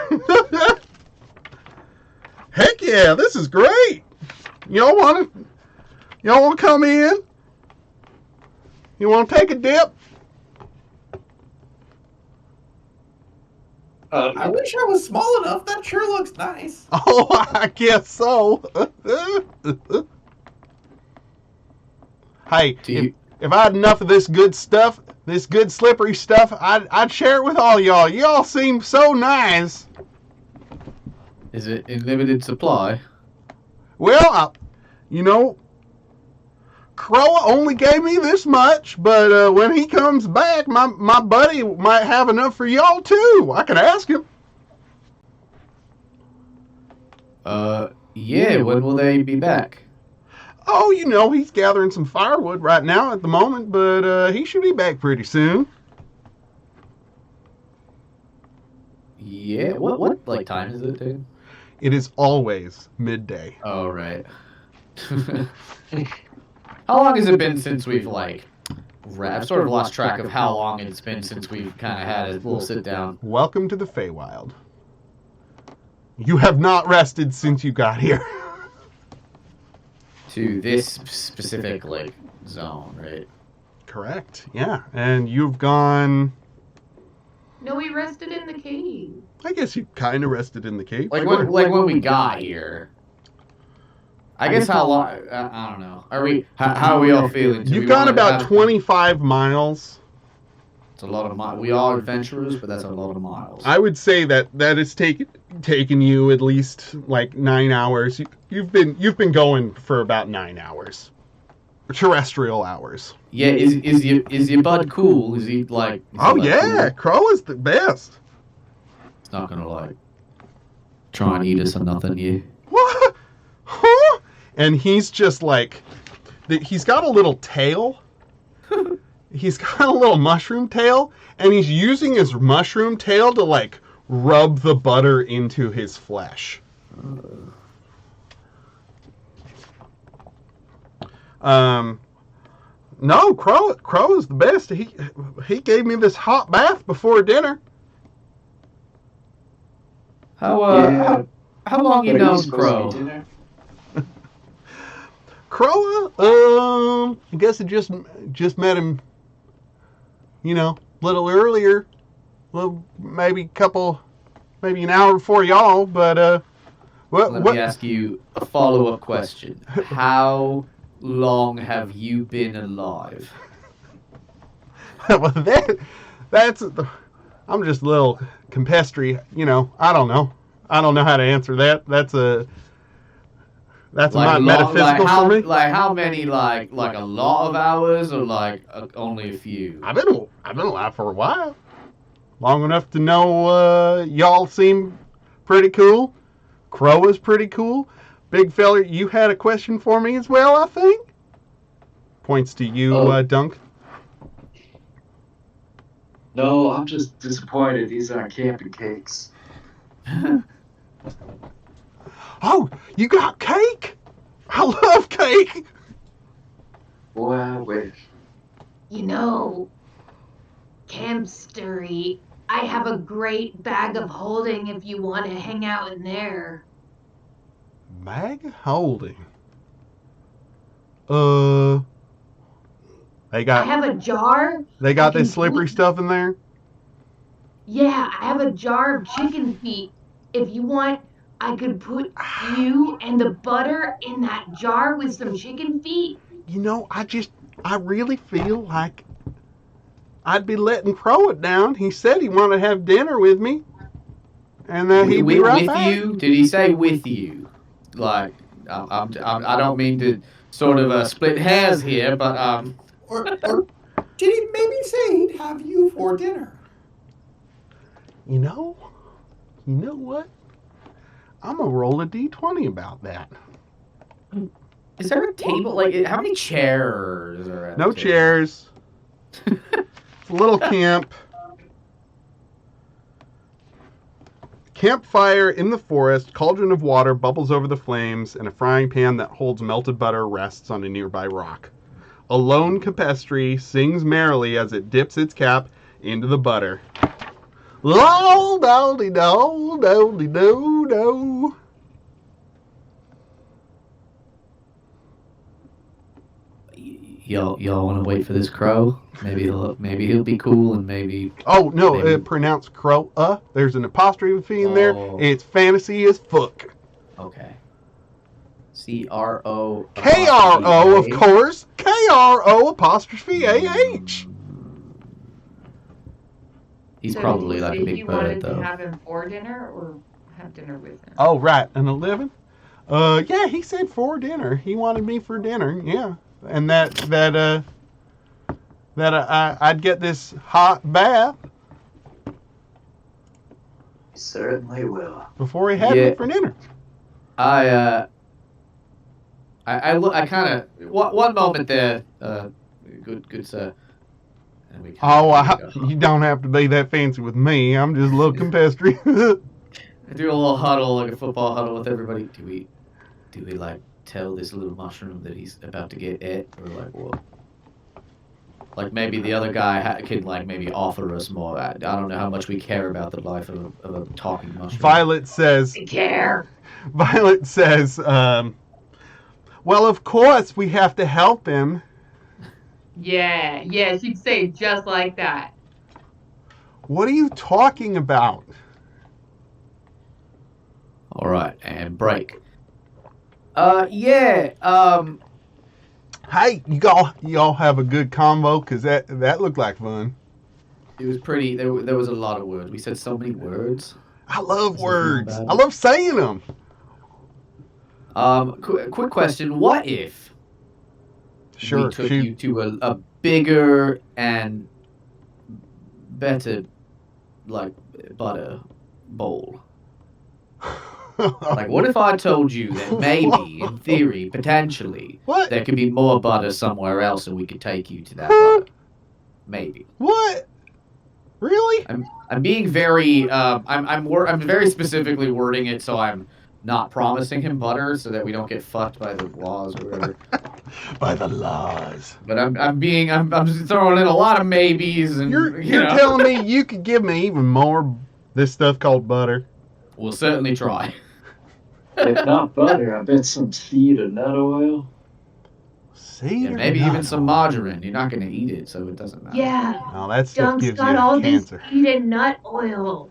Heck yeah, this is great. Y'all want to come in? You want to take a dip? I wish I was small enough. That sure looks nice. Oh, I guess so. Hey, if I had enough of this good stuff, this good slippery stuff, I'd share it with all y'all. Y'all seem so nice. Is it in limited supply? Well, Crow only gave me this much, but when he comes back, my buddy might have enough for y'all too. I can ask him. Yeah, when will they be back? Oh, he's gathering some firewood right now at the moment, but he should be back pretty soon. Yeah, what like time is it, dude? It is always midday. Oh, right. How long has it been since we've, I've sort of lost track of how long it's been since we've kind of had a little sit down. Welcome to the Feywild. You have not rested since you got here. To this specific, zone, right? Correct, yeah. And you've gone... No, we rested in the cave. I guess you kind of rested in the cave. When we got here. I guess how long... I don't know. How are we all feeling? You've gone about 25 miles. It's a lot of miles. We are adventurers, but that's a lot of miles. I would say that has taken you at least 9 hours. You've been going for about 9 hours, terrestrial hours. Yeah, is your bud cool? Is he like? Oh yeah, cool? Crow is the best. It's not gonna try and eat us or nothing, yeah. What? Huh? And he's just he's got a little tail. He's got a little mushroom tail, and he's using his mushroom tail to rub the butter into his flesh. No, Crow is the best. He gave me this hot bath before dinner. How long you known Crow? Crow, I guess I just met him, a little earlier. Well, maybe an hour before y'all, but Let me ask you a follow-up question. How long have you been alive? Well, that's I'm just a little compestry, I don't know. I don't know how to answer that. That's not metaphysical for me. How many? Like a lot of hours, or only a few? I've been alive for a while, long enough to know y'all seem pretty cool. Crow is pretty cool. Big fella, you had a question for me as well, I think. Points to you, Dunk. No, I'm just disappointed these aren't camping cakes. Oh, you got cake? I love cake. Boy, I wish. Campstery, I have a great bag of holding if you want to hang out in there. Bag holding. They got. I have a jar. They got this slippery stuff in there. Yeah, I have a jar of chicken feet. If you want, I could put you and the butter in that jar with some chicken feet. I really feel like I'd be letting Crow it down. He said he wanted to have dinner with me, and then he'd be right back. With you? Did he say with you? I don't mean to sort of split hairs here, but Or did he maybe say he'd have you for dinner? You know what? I'm gonna roll a d20 about that. is there a table? How many chairs are at No the table? chairs. It's a little camp. Campfire in the forest, cauldron of water bubbles over the flames, and a frying pan that holds melted butter rests on a nearby rock. A lone campestry sings merrily as it dips its cap into the butter. Lol, dolly, dol, dolly, do, do. Y'all want to wait for this crow? Maybe he'll be cool and maybe. Oh, no, Maybe- pronounced crow. There's an apostrophe in there. Oh. It's fantasy as fuck. Okay. CRO. KRO, of course. KRO apostrophe AH. He's So probably did he like say a big you bird, wanted though. to have him for dinner or have dinner with him? Oh, right, an 11? Yeah, he said for dinner. He wanted me for dinner, yeah. And I'd get this hot bath Certainly will. before he had me Yeah. for dinner. I kind of one moment there. Good sir. And we kinda You don't have to be that fancy with me. I'm just looking pestry. I do a little huddle, like a football huddle with everybody. Do we like tell this little mushroom that he's about to get it, or like what? Like maybe the other guy can like maybe offer us more. I don't know how much we care about the life of a talking mushroom. Violet says, I care. well, of course we have to help him. Yeah, she'd say it just like that. What are you talking about? All right, and break. Yeah. Hey, you all have a good combo, because that looked like fun. It was pretty. There was a lot of words. We said so many words. I love Is there anything words. about I it? love saying them. Quick question. What if Sure, we took shoot. you to a bigger and better, like, butter bowl? Like, what if I told you that maybe, in theory, potentially, What? there could be more butter somewhere else and we could take you to that butter? Maybe. What? Really? I'm being very, I'm very specifically wording it so I'm not promising him butter so that we don't get fucked by the laws or whatever. By the laws. But I'm just throwing in a lot of maybes and You're you know. telling me you could give me even more this stuff called butter? We'll certainly try. If not butter, I bet some seed or nut oil. See? Yeah, maybe even some margarine. You're not gonna eat it, so it doesn't matter. Yeah. No, that stuff Dunk's gives got you all cancer. this seed and nut oil,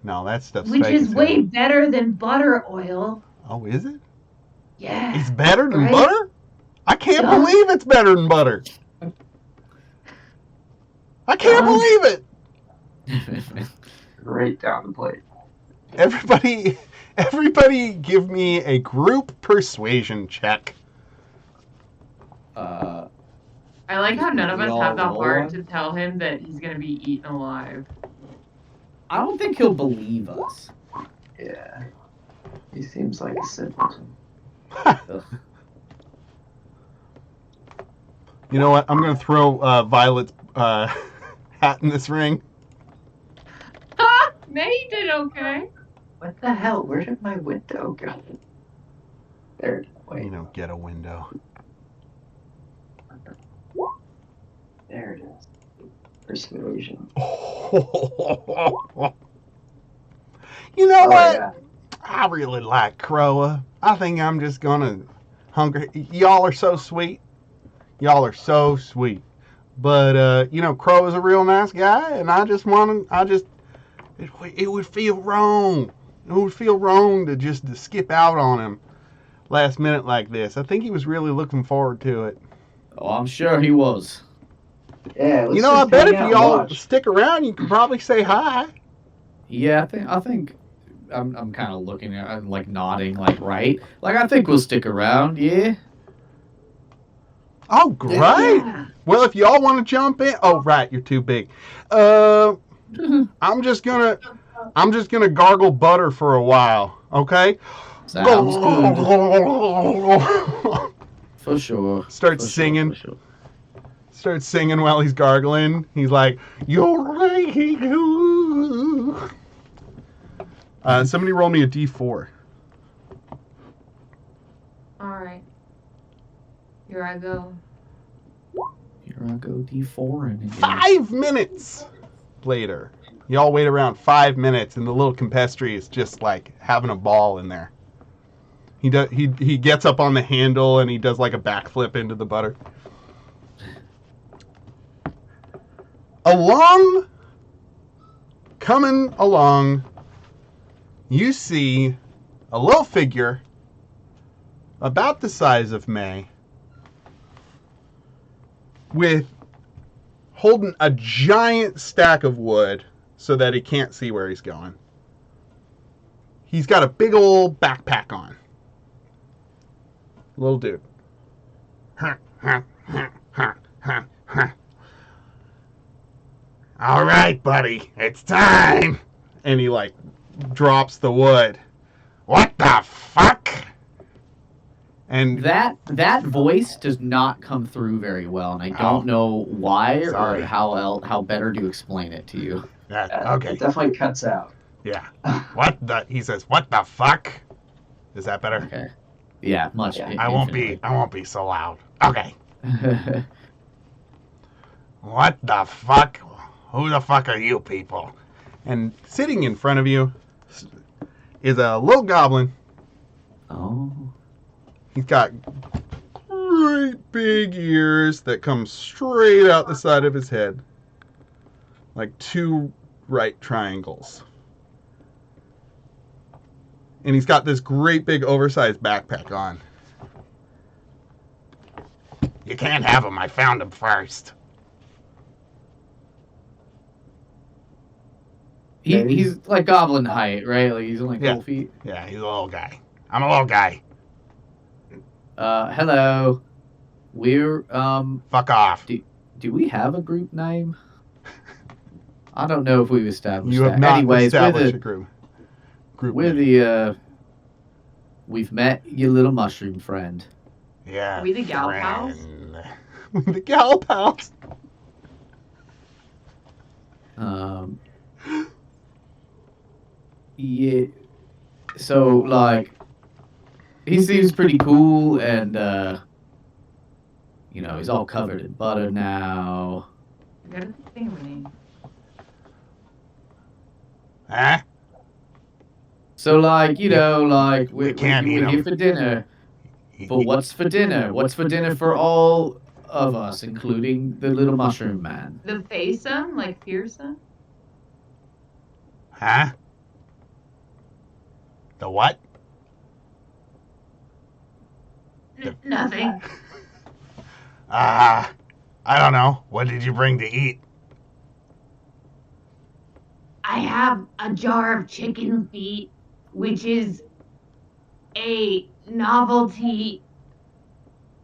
No, that stuff's which fake is as way hell. better than butter oil. Oh, is it? Yeah. It's better than Right? butter? I can't Dunk. believe it's better than butter. I can't Dunk. believe it. Right down the plate. Everybody give me a group persuasion check. I like how none of us Y'all have the roll heart one? to tell him that he's gonna be eaten alive. I don't think he'll believe us. Yeah. He seems like a simpleton. Ugh. You know what? I'm going to throw Violet's hat in this ring. May did okay. What the hell? Where did my window go? There it is. Wait, You know, get a window. there it is. Persuasion. You know Oh, what? yeah. I really like Croa. I think I'm just gonna y'all are so sweet. Y'all are so sweet. But you know, Croa's a real nice guy, and it would feel wrong. It would feel wrong to skip out on him last minute like this. I think he was really looking forward to it. Oh, I'm sure he was. Yeah, let's You know, I just bet hang if out and y'all watch. stick around, you can probably say hi. Yeah, I think I'm kind of looking at, I'm like nodding, like right. Like I think we'll stick around. Yeah. Oh, great. Yeah. Well, if y'all want to jump in, oh right, you're too big. I'm just gonna gargle butter for a while, okay? Sounds good. For sure. Start For singing. Sure, for sure. Starts singing while he's gargling. He's like, "You're right." Somebody roll me a d4. Alright. Here I go. Here Here I go D4 again. 5 minutes later. Y'all wait around 5 minutes, and the little Campestri is just like having a ball in there. He gets up on the handle and he does like a backflip into the butter. Coming along, you see a little figure about the size of May with holding a giant stack of wood so that he can't see where he's going. He's got a big old backpack on. Little dude. All right, buddy, it's time. And he like drops the wood. What the fuck? And that voice does not come through very well, and I don't know why Sorry. or how better to explain it to you. Okay. It definitely cuts out. Yeah. He says, "What the fuck?" Is that better? Okay. Yeah, much. Yeah. I won't be so loud. Okay. What the fuck? Who the fuck are you people? And sitting in front of you is a little goblin. Oh. He's got great big ears that come straight out the side of his head. Like 2 right triangles. And he's got this great big oversized backpack on. You can't have him. I found him first. He's like goblin height, right? Like he's only a Yeah. couple feet. Yeah, he's a little guy. I'm a little guy. Hello. We're Fuck off. do we have a group name? I don't know if we've established You that. have not Anyways, established a group we're name. we've met your little mushroom friend. Yeah. Are we the gal pals? We're the gal pals. Yeah. So like, he seems pretty cool, and he's all covered in butter now. I gotta think of a name. Huh? So like, we're can't eat here 'em. for dinner. But what's for dinner? What's for dinner for all of us, including the little mushroom man? The Faceum, like fearsome? Huh? The what? Nothing. I don't know. What did you bring to eat? I have a jar of chicken feet, which is a novelty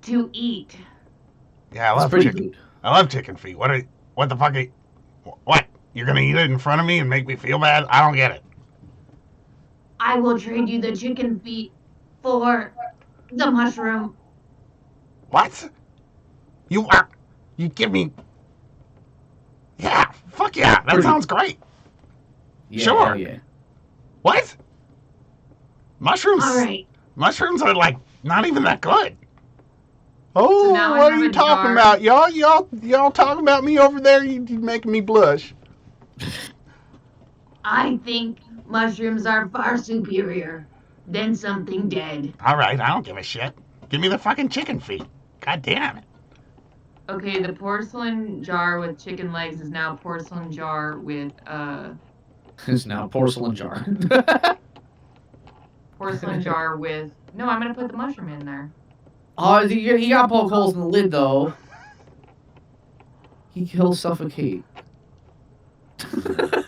to eat. Yeah, I It's love pretty chicken. good. I love chicken feet. What the fuck? What? You're gonna eat it in front of me and make me feel bad? I don't get it. I will trade you the chicken feet for the mushroom. What? You give me. Yeah, fuck yeah. That Pretty- sounds great. Yeah, Sure. hell yeah. What? Mushrooms? All right. Mushrooms are like not even that good. Oh, So now I what are have you a talking jar. about? Y'all talking about me over there? You making me blush. I think mushrooms are far superior than something dead. All right, I don't give a shit. Give me the fucking chicken feet. God damn it. Okay, the porcelain jar with chicken legs is now porcelain jar with It's now a porcelain jar. porcelain jar with. No, I'm gonna put the mushroom in there. Oh, he got poke holes in the lid though. He'll suffocate.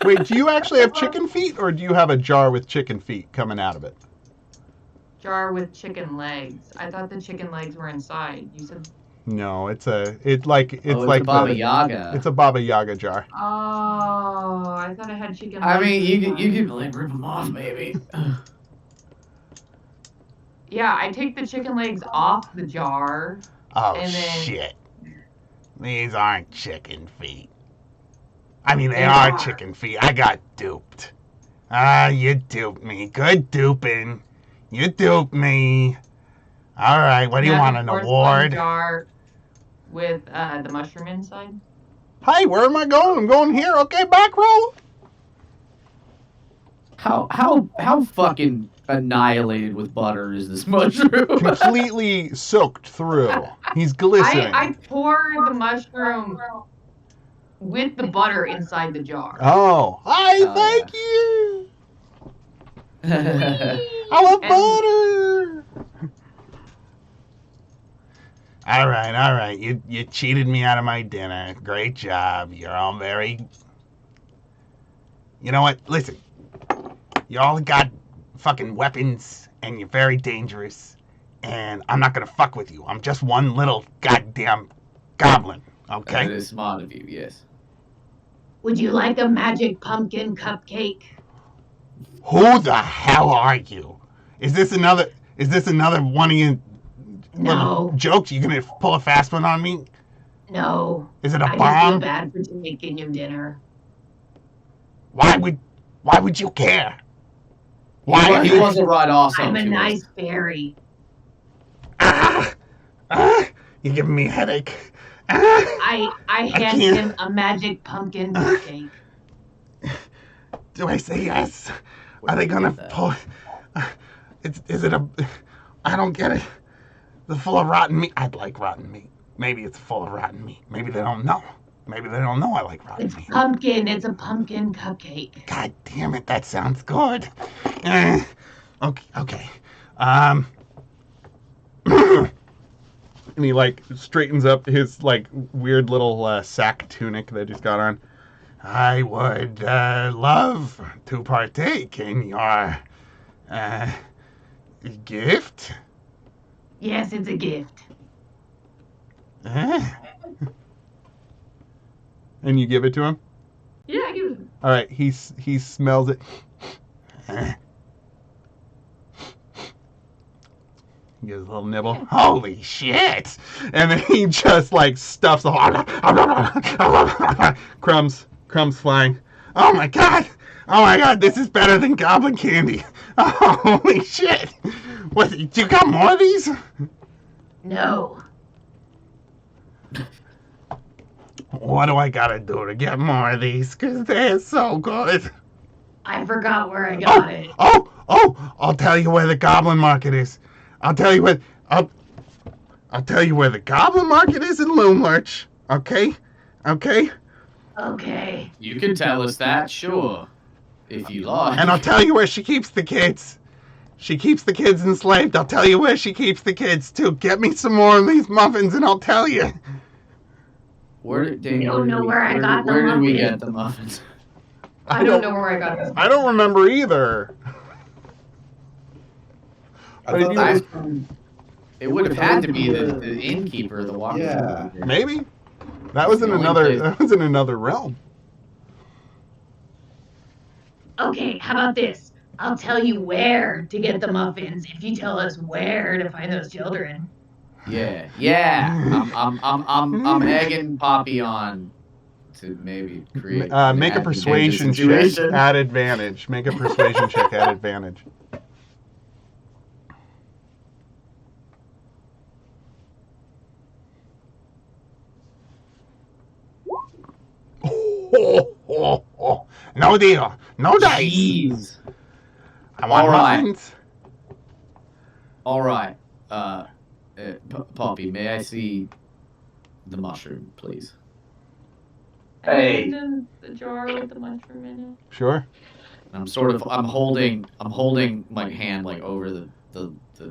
Wait, do you actually have chicken feet, or do you have a jar with chicken feet coming out of it? Jar with chicken legs. I thought the chicken legs were inside. You said. No, it's like a Baba Yaga. It's a Baba Yaga jar. Oh, I thought I had chicken. I legs mean, you inside. could like rip them off maybe. Yeah, I take the chicken legs off the jar. Oh And then- shit! These aren't chicken feet. I mean, they They are are. chicken feet. I got duped. Ah, you duped me. Good duping. You duped me. All right, what do you Now want, the an porcelain award? Jar. with the mushroom inside. Hi, where am I going? I'm going here. Okay, back roll. How fucking annihilated with butter is this mushroom? Completely soaked through. He's glistening. I pour the mushroom with the butter inside the jar. Oh, hi, Oh, thank you. I love butter. All right. You cheated me out of my dinner. Great job. You're all very. You know what? Listen. You all got fucking weapons, and you're very dangerous. And I'm not gonna fuck with you. I'm just one little goddamn goblin. Okay. That is smart of you. Yes. Would you like a magic pumpkin cupcake? Who the hell are you? Is this another one of your little No, jokes? You gonna pull a fast one on me? no. Is it a I just feel bomb? bad for taking your dinner. Why would you care? Why? He wasn't right also. I'm a to us. nice fairy. You're giving me a headache. I hand can't. him a magic pumpkin cupcake. Do I say yes? Are they gonna pull? Is it a? I don't get it. The full of rotten meat. I'd like rotten meat. Maybe it's full of rotten meat. Maybe they don't know. Maybe they don't know I like rotten It's meat. pumpkin. It's a pumpkin cupcake. God damn it, that sounds good. Okay. And he like straightens up his like weird little sack tunic that he's got on. I would love to partake in your gift. Yes, it's a gift. And you give it to him? Yeah, I give it. All right, he smells it. He gives a little nibble. Holy shit! And then he just like stuffs the whole crumbs flying. Oh my god! This is better than goblin candy. Holy shit! What? You got more of these? No. What do I gotta do to get more of these? Cause they're so good. I forgot where I got it. Oh! I'll tell you where the goblin market is. I'll tell you where the goblin market is in Loomlurch. Okay? Okay. You can tell us that, sure, if you like. And I'll tell you where she keeps the kids. She keeps the kids enslaved. I'll tell you where she keeps the kids too. Get me some more of these muffins and I'll tell you. Where did You don't know where I got the Where did we muffins. get the muffins? I don't know where I got this. I don't remember either. I thought that was from. It would have had to be the innkeeper, the walker. Yeah. Maybe. That was in The only another realm. Okay, how about this? I'll tell you where to get the muffins if you tell us where to find those children. Yeah. I'm egging Poppy on to maybe create. Make a persuasion check at advantage. Make a persuasion check at advantage. No deal. No dice. Jeez. I want All right. muffins. All right. Poppy, may I see the mushroom, please? Hey. And then the jar with the mushroom in it. Sure. I'm holding my hand like over the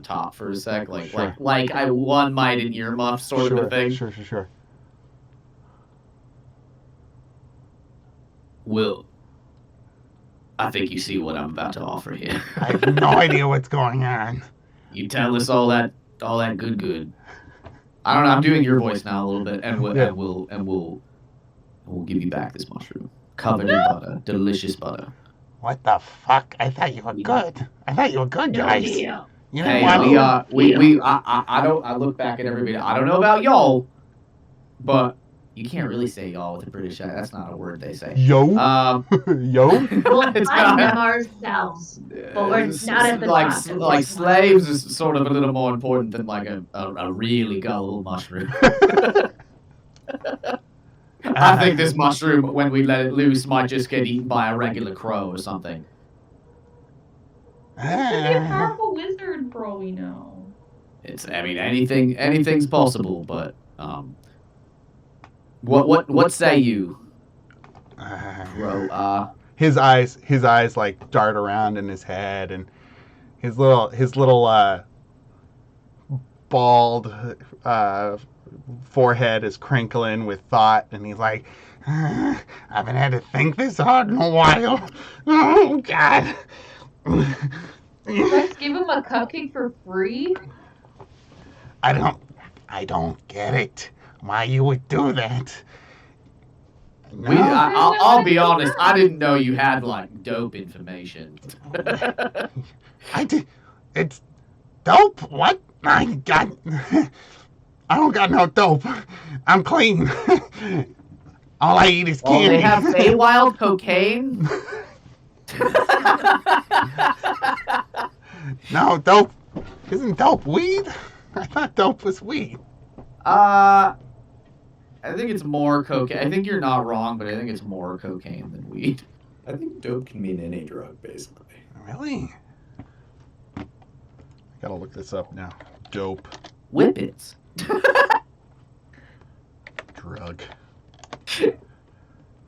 top for a sec, like Sure. like I one might an earmuff sort of a thing. Sure. Will, I think you see what I'm about to offer here. I have no idea what's going on. You tell us all that good. I don't know. I'm doing your voice now a little bit, and we'll give you back this mushroom covered in butter, delicious butter. What the fuck? I thought you were good. I thought you were good, No guys. deal. You know Hey, what? I look back at everybody. I don't know about y'all, but you can't really say y'all with a British accent. That's not a word they say. Yo. Yo. We'll It's find not- them ourselves. But we're not at the top. like slaves is sort of a little more important than like a really gullible mushroom. I think this mushroom, when we let it loose, might just get eaten by a regular crow or something. Could be a powerful wizard for all we know. I mean, anything's possible, but what say you, crow? His eyes like dart around in his head, and his little bald forehead is crinkling with thought, and he's like, I haven't had to think this hard in a while. Oh God. Let's give him a cupcake for free. I don't get it. Why you would do that? No. I'll be honest. I didn't know you had like dope information. I did. It's dope. What? I don't got no dope. I'm clean. All I eat is candy. They have Feywild cocaine. No, dope. Isn't dope weed? I thought dope was weed. I think it's more cocaine. I think you're not wrong, but I think it's more cocaine than weed. I think dope can mean any drug, basically. Really? I gotta look this up now. Dope. Whippets. Drug.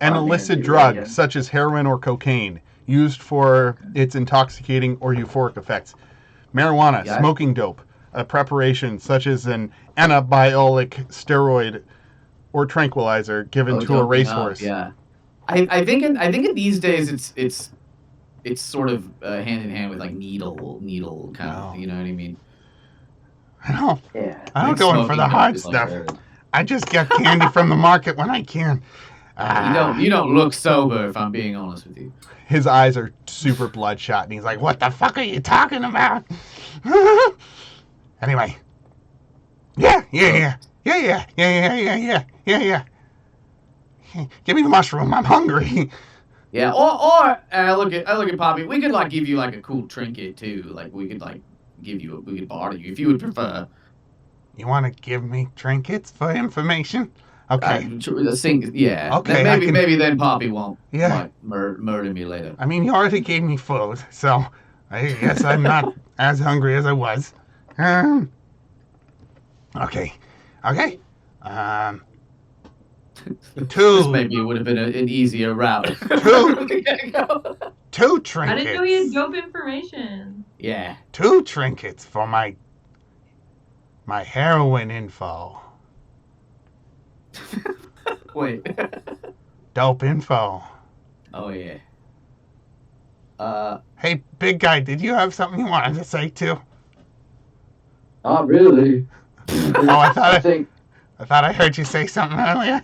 An illicit drug, such as heroin or cocaine, used for its intoxicating or euphoric effects. Marijuana, smoking dope, a preparation such as an anabolic steroid or tranquilizer given to a racehorse. Yeah, I think in these days it's sort of hand in hand with like needle kind of. You know what I mean? I don't go in for the hard stuff. I just get candy from the market when I can. You don't look sober, if I'm being honest with you. His eyes are super bloodshot, and he's like, "What the fuck are you talking about?" Anyway, yeah. Give me the mushroom. I'm hungry. Yeah, or I look at Poppy. We could like give you like a cool trinket too. Like we could barter you if you would prefer. You want to give me trinkets for information? Okay. Yeah. Okay. Maybe then Poppy won't murder me later. I mean, you already gave me food, so I guess I'm not as hungry as I was. Okay. Two. This maybe would have been an easier route. Two trinkets. I didn't know you had dope information. Yeah. 2 trinkets for my heroin info. Wait. Dope info. Oh yeah. Hey, big guy, did you have something you wanted to say too? Not really. I think thought I heard you say something earlier.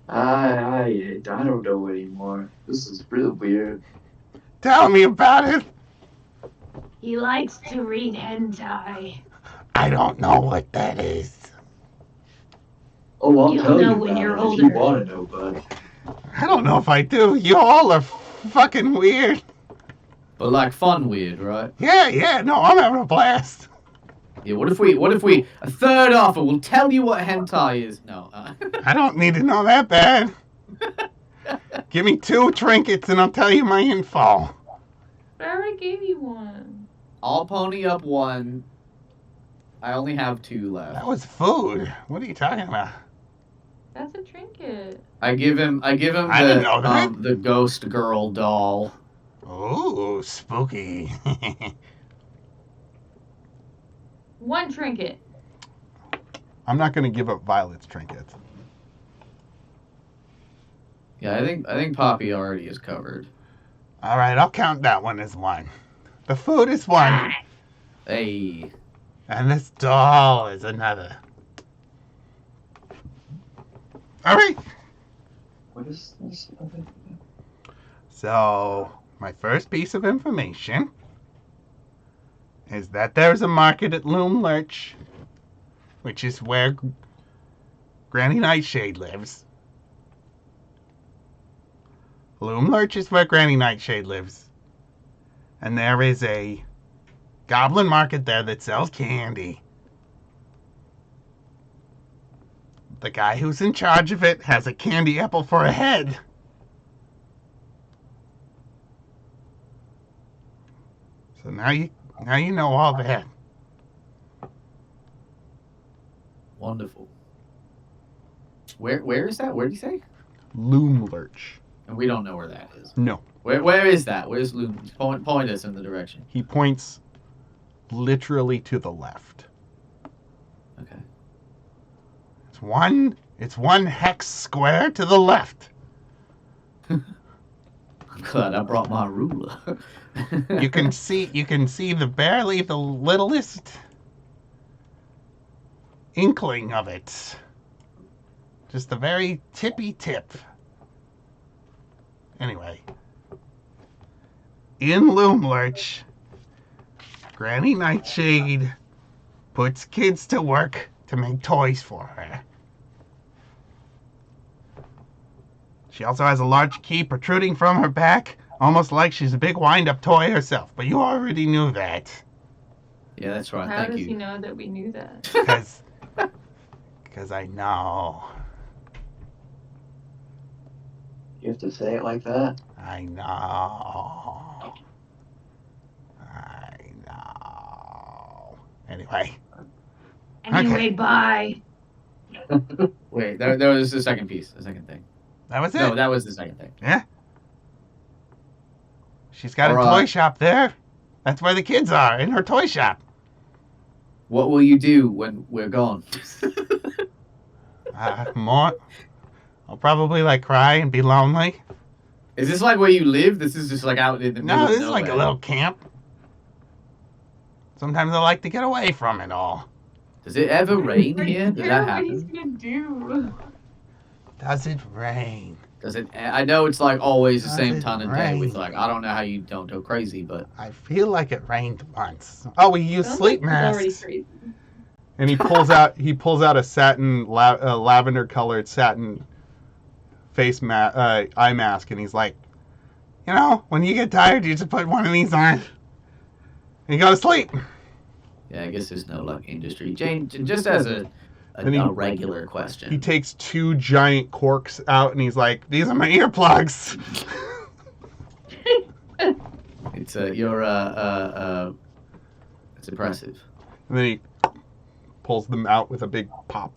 I don't know anymore. This is real weird. Tell me about it. He likes to read hentai. I don't know what that is. Oh, I'll You'll tell know you when about you're it older. if you want to know, bud. I don't know if I do. You all are fucking weird. But like fun weird, right? Yeah. No, I'm having a blast. Yeah. What if we a third offer? We'll tell you what hentai is. No. I don't need to know that bad. Give me 2 trinkets and I'll tell you my info. I already gave you one. I'll pony up 1. I only have 2 left. That was food. What are you talking about? That's a trinket. I give him I didn't know that. the ghost girl doll. Ooh, spooky. 1 trinket. I'm not going to give up Violet's trinkets. Yeah, I think Poppy already is covered. All right, I'll count that one as 1. The food is 1. Hey. And this doll is another. All right. What is this? So, my first piece of information is that there's a market at Loom Lurch, which is where Granny Nightshade lives. Loom Lurch is where Granny Nightshade lives. And there is a goblin market there that sells candy. the guy who's in charge of it has a candy apple for a head. So now you know all that. Wonderful. Where is that? Where did you say? Loom Lurch. And we don't know where that is. No. Where is that? Where's Loom? Point us in the direction. He points literally to the left. Okay. It's one hex square to the left. I'm glad I brought my ruler. You can see barely the littlest inkling of it. Just the very tippy tip. Anyway, in Loom Lurch, Granny Nightshade puts kids to work to make toys for her. She also has a large key protruding from her back, almost like she's a big wind-up toy herself, but you already knew that. Yeah, that's right. How Thank does you. he know that we knew that? Because I know. You have to say it like that? I know. I know. Anyway. Anyway, bye. Wait, there was the second piece, the second thing. That was it. No, that was the second thing. Yeah. She's got a Alright. toy shop there. That's where the kids are, in her toy shop. What will you do when we're gone? More. I'll probably cry and be lonely. Is this like where you live? This is just out in the middle No, of this is like a nowhere. little camp. Sometimes I like to get away from it all. Does it ever rain here? Does that What he's happen? gonna do? Does it rain? Does it? I know it's always the Does same it time of day with rain? I don't know how you don't go crazy, but I feel like it rained once. Oh, we use Sounds sleep like he's already masks. crazy. And he pulls out a satin lavender colored satin eye mask, and he's like, when you get tired, you just put one of these on, and you go to sleep. yeah, I guess there's no industry. Jane, just as a And he- regular question. He takes 2 giant corks out, and he's like, "These are my earplugs." It's it's impressive. And then he pulls them out with a big pop.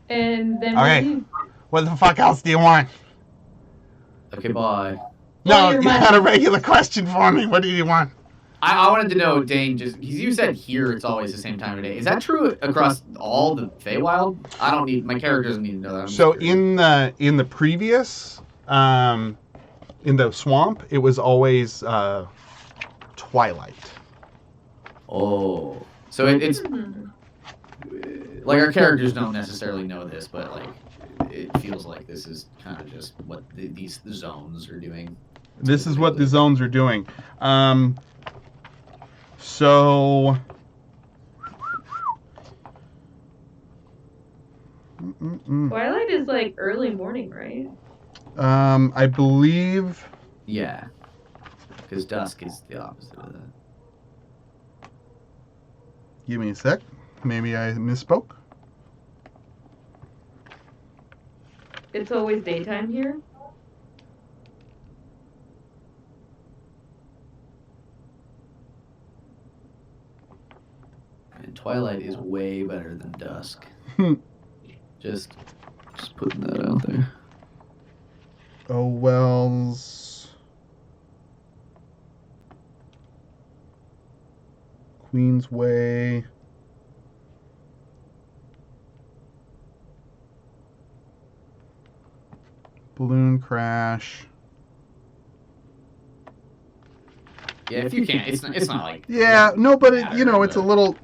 And then Okay. we leave. What the fuck else do you want? Okay, bye. No, your you money. had a regular question for me. What do you want? I wanted to know, Dane, just because you said here it's always the same time of day. Is that true across all the Feywild? My character doesn't need to know that. I'm just So curious. in the previous in the swamp, it was always twilight. Oh, so it's Hmm. our characters don't necessarily know this, but it feels like this is kind of just what these zones are doing. This is what the zones are doing. So Twilight is early morning, right? I believe Yeah, because dusk is the opposite of that. give me a sec. Maybe I misspoke. It's always daytime here. And twilight is way better than dusk. Just putting that out there. Oh Wells. Queensway. Balloon crash. Yeah, if you can't, it's not like. Yeah, no, but it, matter, it's a but- little.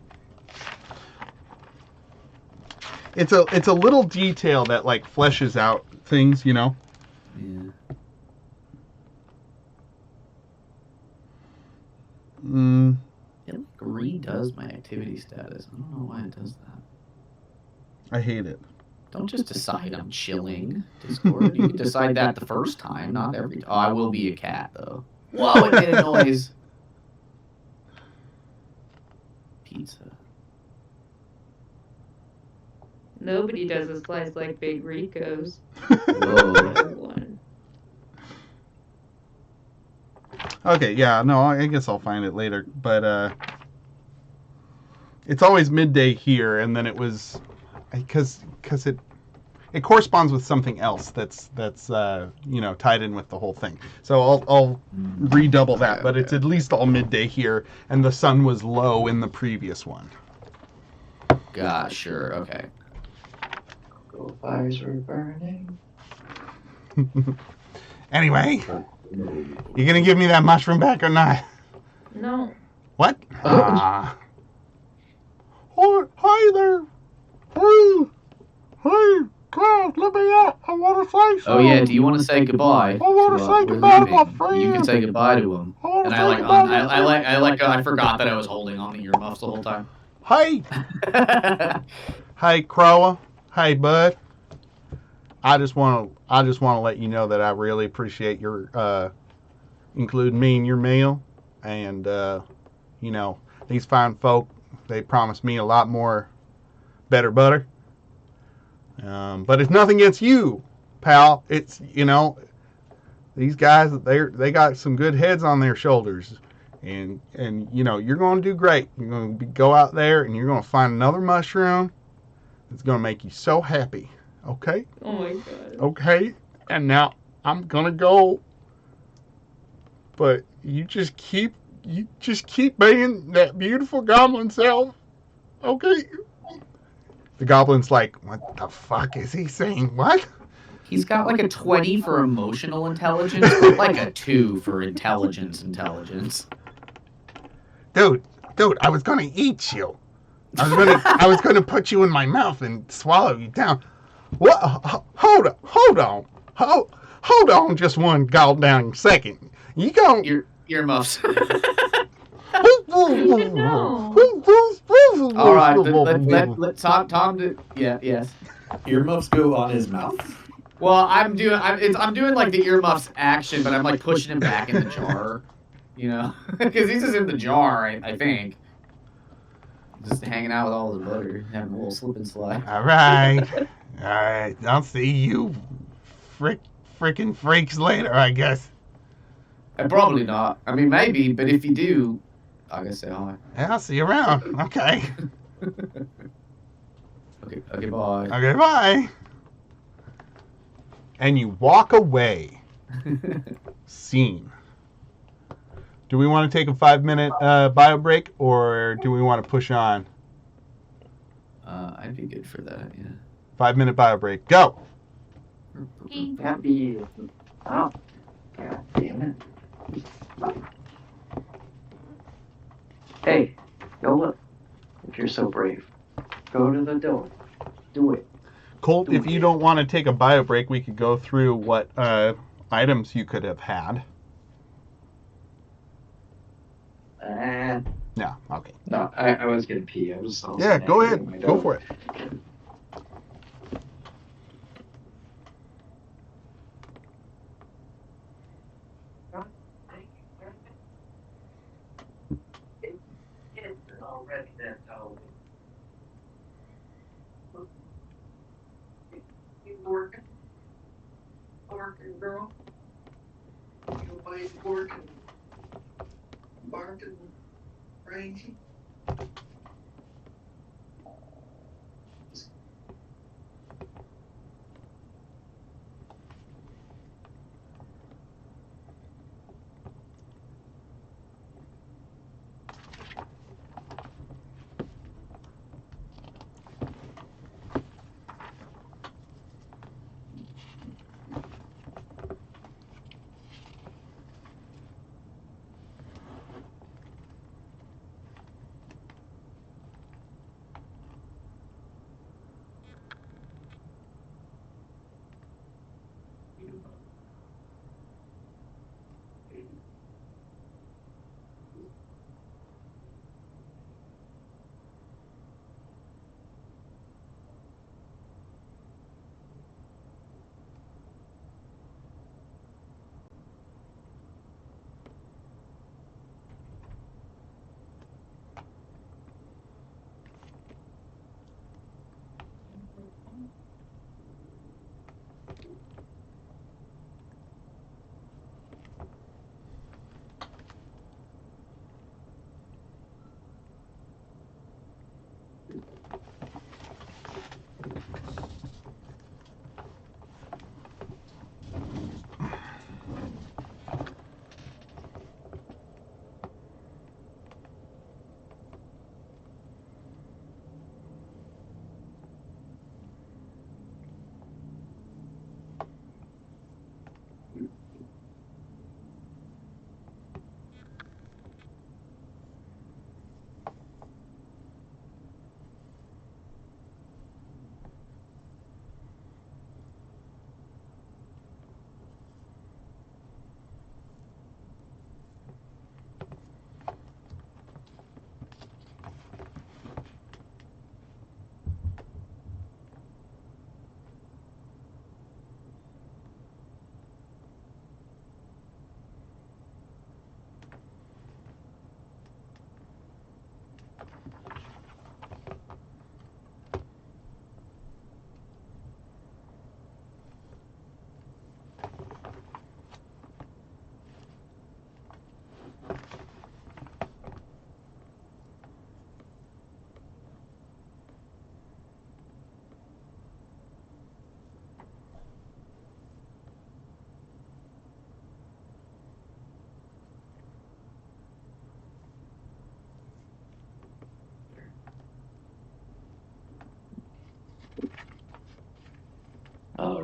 It's a little detail that fleshes out things, Yeah. Mm, It redoes my activity status. I don't know why it does that. I hate it. Don't just decide I'm chilling, Discord. You can decide that the first time, not every time. Oh, I will be a cat, though. Whoa, it made a noise. Pizza. Nobody does a slice like Big Rico's. Whoa. One. Okay, yeah, no, I guess I'll find it later. But it's always midday here, and then it was because it corresponds with something else that's tied in with the whole thing. So I'll redouble that, but it's at least all midday here, and the sun was low in the previous one. Gosh, sure, okay. Go fires were burning. Anyway, you gonna give me that mushroom back or not? No. What? Oh, hi there. Hey, Klaus, let me out. I want to say something. Oh yeah, do you want to say goodbye? I want to say we're goodbye to my leaving. friend. You can say goodbye to him. I want And to I say like, goodbye to I forgot that I was holding on the earmuffs the whole time. Hey, hey, Crowa. Hey, bud. I just want to let you know that I really appreciate your including me in your meal, and these fine folk, they promised me a lot more better butter. But it's nothing against you, pal. It's these guys, they got some good heads on their shoulders, and you're going to do great. You're going to go out there and you're going to find another mushroom that's going to make you so happy. Okay? Oh my god. Okay. And now I'm going to go, but you just keep being that beautiful goblin self. Okay? The goblin's like, what the fuck is he saying? What? He's got like a 20 for emotional intelligence, but like a 2 for intelligence. Dude, I was gonna eat you. I was gonna put you in my mouth and swallow you down. What? Hold on, just one goddamn second. You gon' Earmuffs. No. All right, let Tom do. Yeah, yes. Earmuffs go on his mouth. Well, I'm doing like the earmuffs action, but I'm like pushing him back in the jar, because he's just in the jar. I think. Just hanging out with all the butter, having a little slip and slide. All right. I'll see you, freaking freaks later, I guess. Probably not. I mean, maybe, but if you do, I guess say hi. Yeah, I'll see you around. Okay. Okay, bye. Okay, bye. And you walk away. Scene. Do we want to take a 5-minute bio break, or do we want to push on? I'd be good for that, yeah. 5-minute bio break. Go. That'd be. Oh, god damn it. Hey, go look. If you're so brave, go to the door. Do it. Colt, if you don't want to take a bio break, we could go through what items you could have had. Yeah, okay. No, I was gonna pee. I was. Yeah, go ahead. Go for it. Already that you working, girl. You might working, barking, crazy.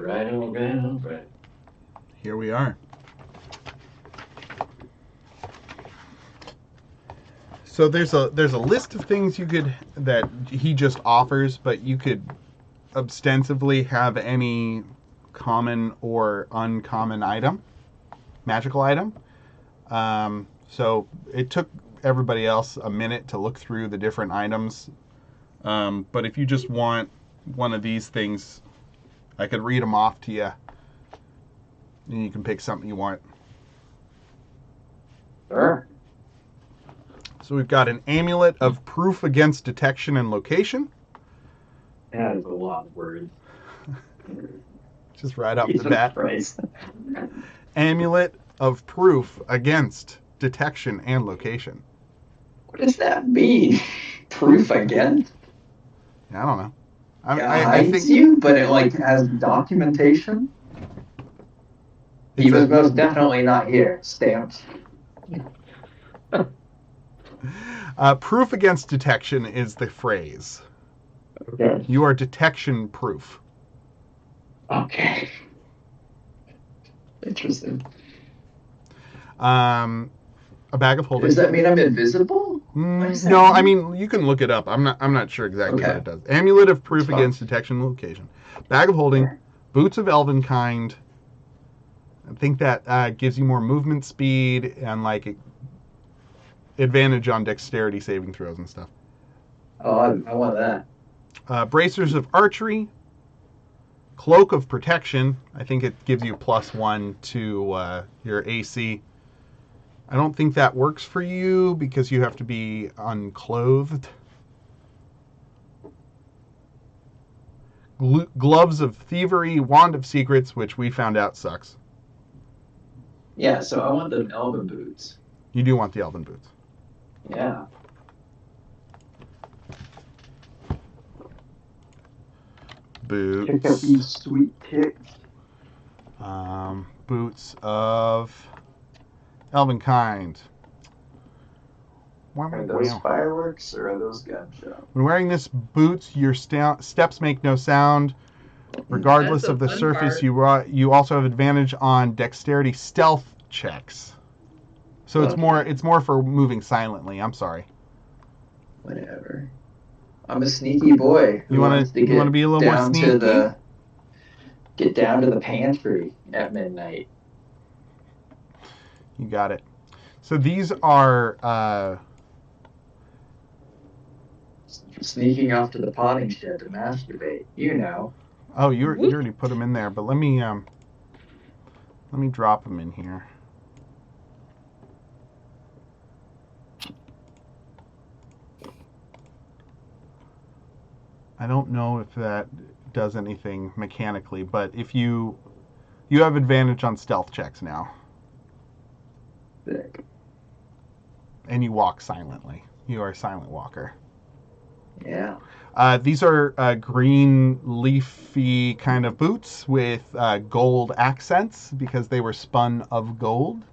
Alright. Here we are. So there's a list of things that he just offers, but you could ostensibly have any common or uncommon magical item. So it took everybody else a minute to look through the different items. But if you just want one of these things, I could read them off to you, and you can pick something you want. Sure. So we've got an amulet of proof against detection and location. That is a lot of words. Just right off the Jesus bat. Christ. Amulet of proof against detection and location. What does that mean? Proof again? I don't know. It I hides think you, but it like has documentation. He it's was a- most definitely not here. Stamped. proof against detection is the phrase. Okay. You are detection proof. Okay. Interesting. A bag of holding. Does that mean I'm invisible? What does that No, I mean? mean you can look it up. I'm not sure exactly Okay. what it does. Amulet of proof That's fine. against detection and location. Bag of holding. Sure. Boots of elven kind. I think that gives you more movement speed and like advantage on dexterity saving throws and stuff. Oh, I want that. Bracers of archery. Cloak of protection. I think it gives you +1 to your AC. I don't think that works for you because you have to be unclothed. Gloves of thievery. Wand of secrets, which we found out sucks. Yeah, so I want the elven boots. You do want the elven boots. Yeah. Pick up Boots. these sweet kicks. Boots of elven kind. Are those fireworks or are those gunshots? When wearing this boots, your steps make no sound. Regardless That's the of the fun surface, part. you also have advantage on dexterity stealth checks. So it's more for moving silently. I'm sorry. Whatever. I'm a sneaky boy. You want to be a little more down sneaky? Get down to the pantry at midnight. You got it. So these are Sneaking off to the potting shed to masturbate. You know. oh you already put them in there, but let me drop them in here. I don't know if that does anything mechanically, but if you have advantage on stealth checks now, Sick. and you walk silently. You are a silent walker. Yeah. These are green leafy kind of boots with gold accents because they were spun of gold.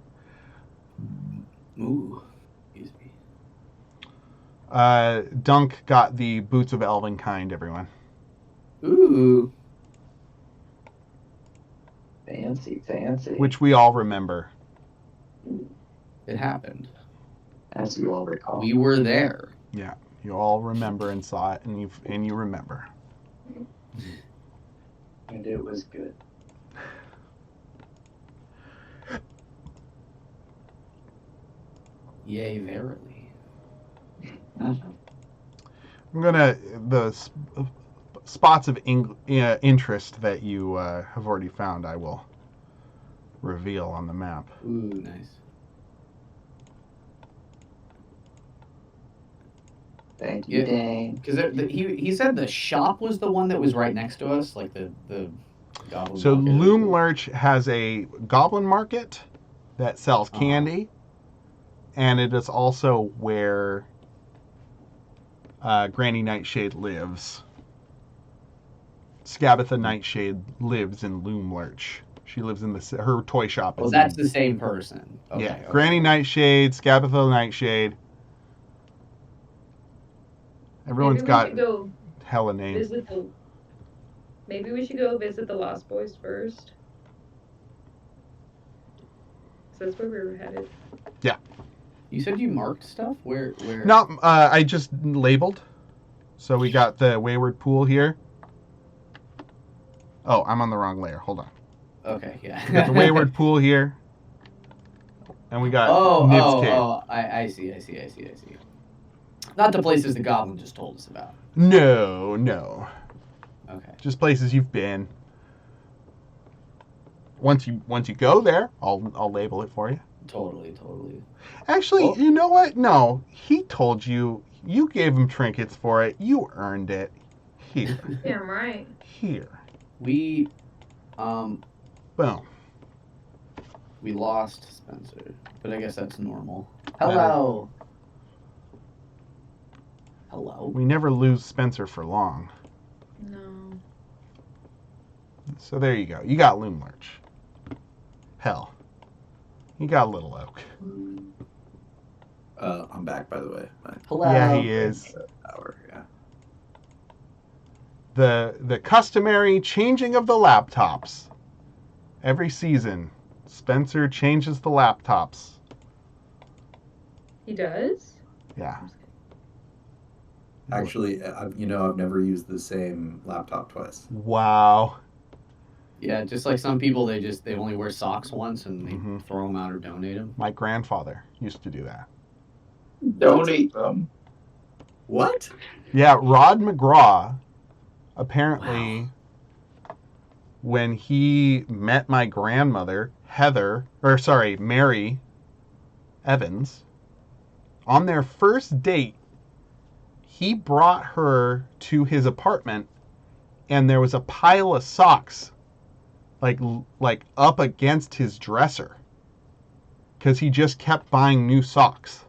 Ooh. Excuse me. Dunk got the boots of elven kind, everyone. Ooh. Fancy. Which we all remember. It happened. As you all recall. We were there. Yeah, you all remember and saw it, and you remember. And it was good. Yea, verily. I'm gonna spots of interest that you have already found. I will reveal on the map. Ooh, nice. Thank you, Yeah. Dane. Because he said the shop was the one that was right next to us, like the goblin. So market. Loom Lurch has a goblin market that sells candy, and it is also where Granny Nightshade lives. Scabatha Nightshade lives in Loom Lurch. She lives in her toy shop. Well, is that's in- the same person. Okay, yeah, okay. Granny Nightshade, Scabatha Nightshade. Everyone's Maybe we got should go hella names. visit Maybe we should go visit the Lost Boys first. 'Cause that's where we were headed. You said you marked stuff? Where? No, I just labeled. So we got the Wayward Pool here. Oh, I'm on the wrong layer. Hold on. Okay, yeah. We got the Wayward Pool here. And we got Oh, Nib's Cave. I see. Not the places the goblin just told us about. No. Okay. Just places you've been. Once you go there, I'll label it for you. Totally. Actually, Well- you know what? No, he told you. You gave him trinkets for it. You earned it. Here. Damn right. Here. We Boom. we lost Spencer, but I guess that's normal. Hello. We never lose Spencer for long. No. So there you go. You got Loom Lurch. Hell. You got Little Oak. I'm back, by the way. Hello. Yeah, he is. Hour, yeah. The customary changing of the laptops. Every season, Spencer changes the laptops. He does? Yeah. Actually, I've never used the same laptop twice. Wow. Yeah, just like some people, they only wear socks once and they Mhm. throw them out or donate them. My grandfather used to do that. Donate them. What? Yeah, Rod McGraw, apparently, when he met my grandmother, Mary Evans, on their first date, he brought her to his apartment and there was a pile of socks like up against his dresser because he just kept buying new socks.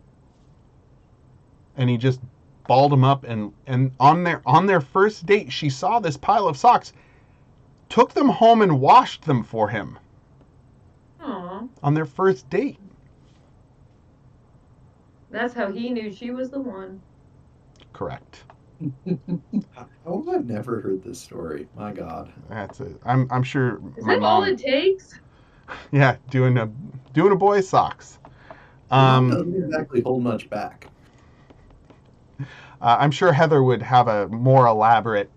And he just balled them up and on their first date she saw this pile of socks, took them home and washed them for him Aw. on their first date. That's how he knew she was the one. Correct. How have I never heard this story? My God. That's it. I'm sure Is my that all mom. it takes? Yeah, doing a boy's socks. Doesn't exactly hold much back. I'm sure Heather would have a more elaborate,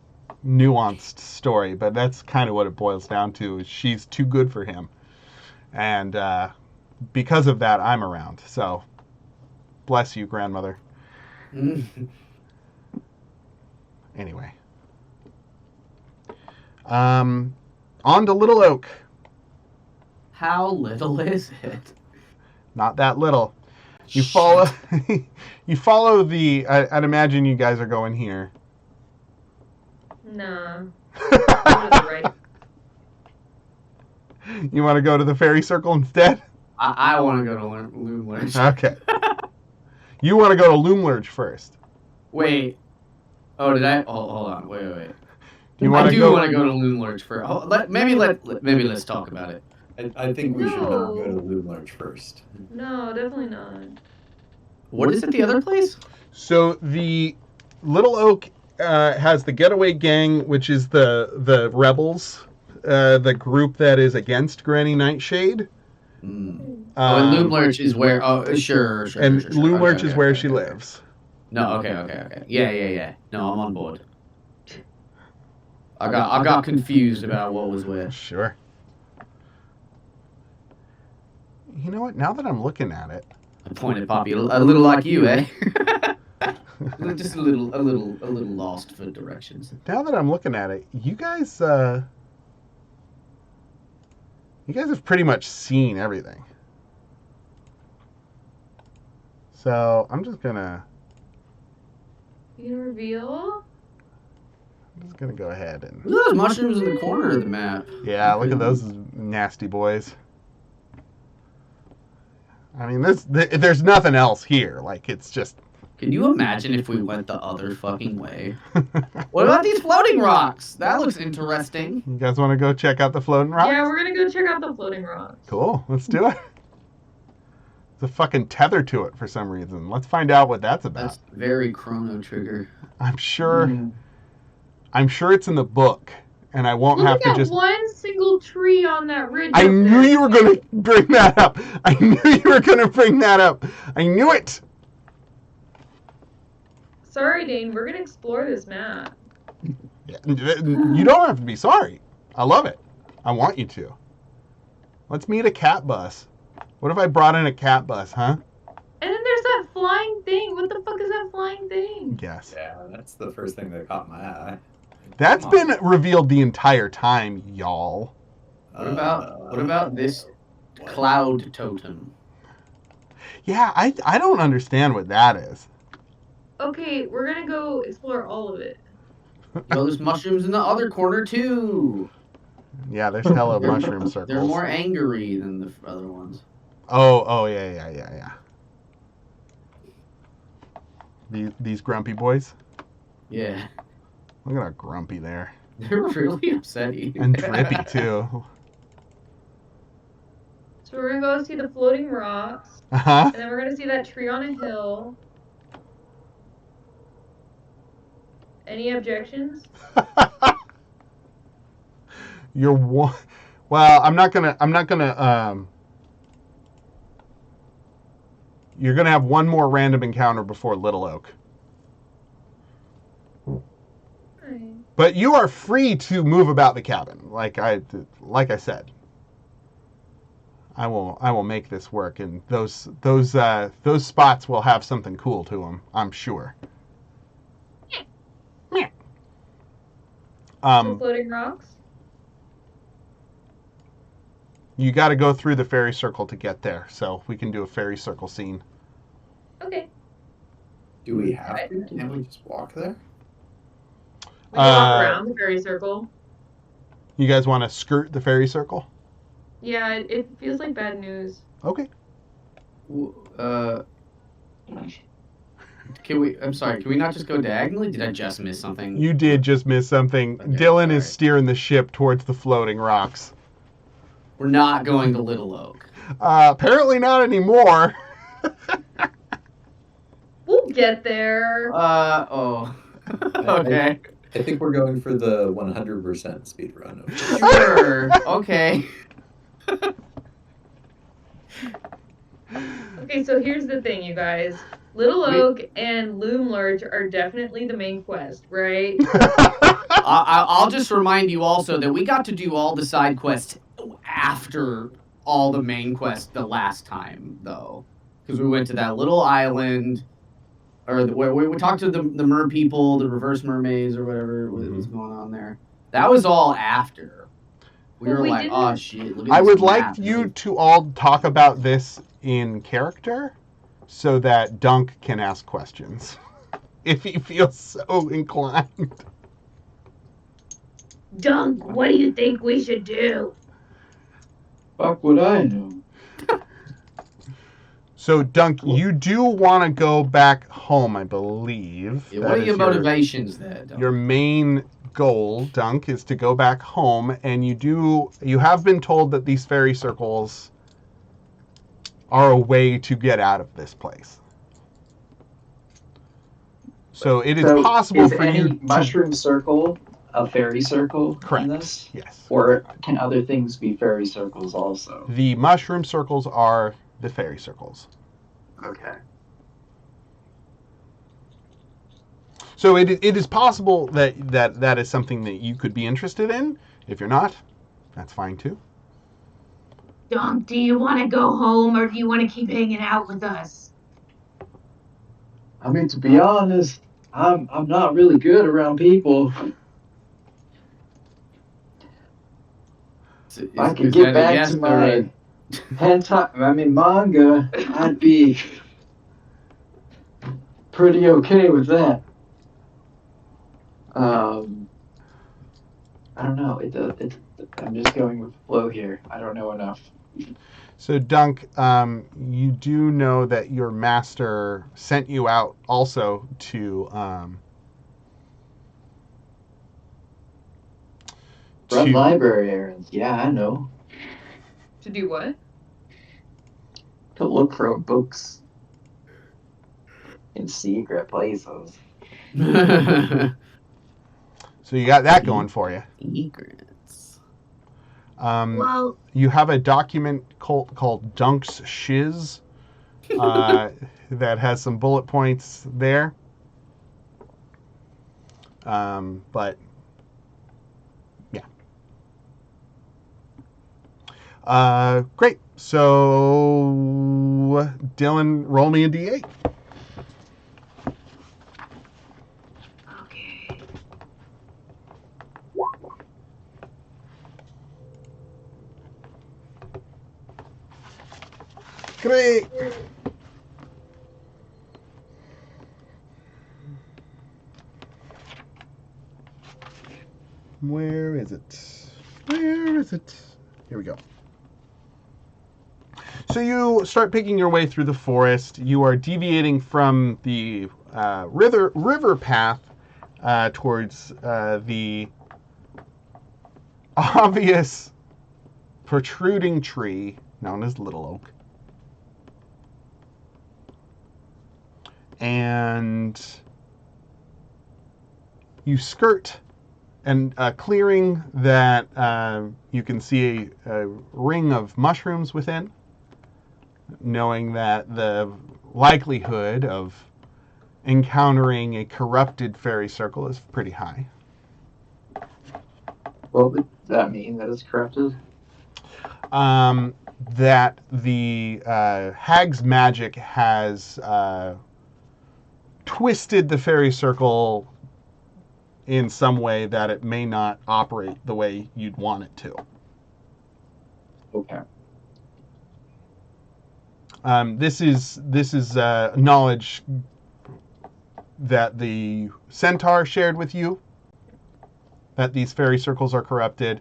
nuanced story, but that's kind of what it boils down to. Is she's too good for him, and because of that, I'm around. So, bless you, grandmother. Anyway, on to Little Oak. How little is it? Not that little. You follow. You follow the. I'd imagine you guys are going here. Nah. Go to the right. You want to go to the fairy circle instead? I want to go to Loom Lurch. Okay. You want to go to Loom Lurch first. Wait. Oh, did I? Oh, hold on. Wait. You I want to do go? want to go to Loom Lurch first. Maybe let's talk about it. I think we should not No. go to Loom Lurch first. No, definitely not. What is it? The other place? So the Little Oak has the Getaway Gang, which is the rebels, the group that is against Granny Nightshade. And Loom Lurch is where. Oh, sure. And sure. Loom Lurch Okay, is where okay, she okay. lives. No, okay. Yeah. No, I'm on board. I got confused about what was where. Sure. You know what? Now that I'm looking at it, I pointed Poppy a little like you, eh? Just a little lost for directions. you guys have pretty much seen everything. So I'm just gonna You gonna reveal? go ahead and Look at those mushrooms in the corner of the map. yeah, look at those nasty boys. I mean, there's nothing else here. Like it's just. Can you imagine if we went the other fucking way? What about these floating rocks? That looks interesting. You guys want to go check out the floating rocks? Yeah, we're gonna go check out the floating rocks. Cool. Let's do it. There's a fucking tether to it for some reason. Let's find out what that's about. That's very Chrono Trigger. I'm sure it's in the book, and I won't Look have at to that just. one single tree on that ridge. I up knew there. you were going to bring that up. I knew you were going to bring that up. I knew it. Sorry, Dane. We're gonna explore this map. Yeah, you don't have to be sorry. I love it. I want you to. Let's meet a cat bus. What if I brought in a cat bus, huh? And then there's that flying thing. What the fuck is that flying thing? Yes. Yeah, that's the first thing that caught my eye. That's Come on. been revealed the entire time, y'all. What about this cloud totem? Yeah, I don't understand what that is. Okay, we're gonna go explore all of it. Yo, there's mushrooms in the other corner too. Yeah, there's hella They're- mushroom They're circles. more angry than the other ones. Oh, yeah. These grumpy boys. Yeah, Look at how grumpy there. they're really upsetting. And drippy, too. So we're gonna go see the floating rocks, Uh-huh. and then we're gonna see that tree on a hill. Any objections? You're one. Well, I'm not gonna. You're gonna have one more random encounter before Little Oak. Alright. But you are free to move about the cabin, like I said. I will make this work, and those spots will have something cool to them, I'm sure. So floating rocks. You got to go through the fairy circle to get there, so we can do a fairy circle scene. Okay. Do we have to? Can't we just walk there? We can walk around the fairy circle. You guys want to skirt the fairy circle? Yeah, it feels like bad news. Okay. Can we? I'm sorry. Can we not just go diagonally? Did I just miss something? You did just miss something. Okay, Dylan is sorry. steering the ship towards the floating rocks. We're not going to Little Oak. Apparently not anymore. We'll get there. Oh. Okay. I think we're going for the 100% speed run of this. Sure. Okay. Okay, so here's the thing, you guys. Little Oak and Loom Lurch are definitely the main quest, right? I'll just remind you also that we got to do all the side quests after all the main quests the last time, though. Because we went to that little island, or where we talked to the mer people, the reverse mermaids, or whatever was going on there. That was all after. We Well, were we like, didn't- oh shit. Look at I this would like map. you to all talk about this in character so that Dunk can ask questions if he feels so inclined. Dunk, what do you think we should do? Fuck would I know? So, Dunk, you do want to go back home, I believe. Yeah, That what are is your motivations there? Your main goal, Dunk, is to go back home, and you have been told that these fairy circles are a way to get out of this place. So it is possible is for any you to... mushroom circle a fairy circle Correct. in this? Yes. Or can other things be fairy circles also? The mushroom circles are the fairy circles. Okay. So it is possible that is something that you could be interested in. If you're not, that's fine too. Dunk, do you want to go home or do you want to keep hanging out with us? I mean, to be honest, I'm not really good around people. If I could get back to my manga, I'd be pretty okay with that. I don't know. I'm just going with the flow here. I don't know enough. So Dunk, you do know that your master sent you out also to Run library errands. Yeah, I know. To do what? To look for books in secret places. So you got that going for you. Egrets. Well, You have a document called Dunk's Shiz that has some bullet points there. But yeah. Great. So Dylan, roll me a d8. okay. Great. Where is it? Where is it? Here we go. So you start picking your way through the forest. You are deviating from the river path towards the obvious protruding tree known as Little Oak. And you skirt a clearing that you can see a ring of mushrooms within, knowing that the likelihood of encountering a corrupted fairy circle is pretty high. What would that mean that it's corrupted? That the hag's magic has twisted the fairy circle in some way that it may not operate the way you'd want it to. Okay. This is knowledge that the centaur shared with you, that these fairy circles are corrupted,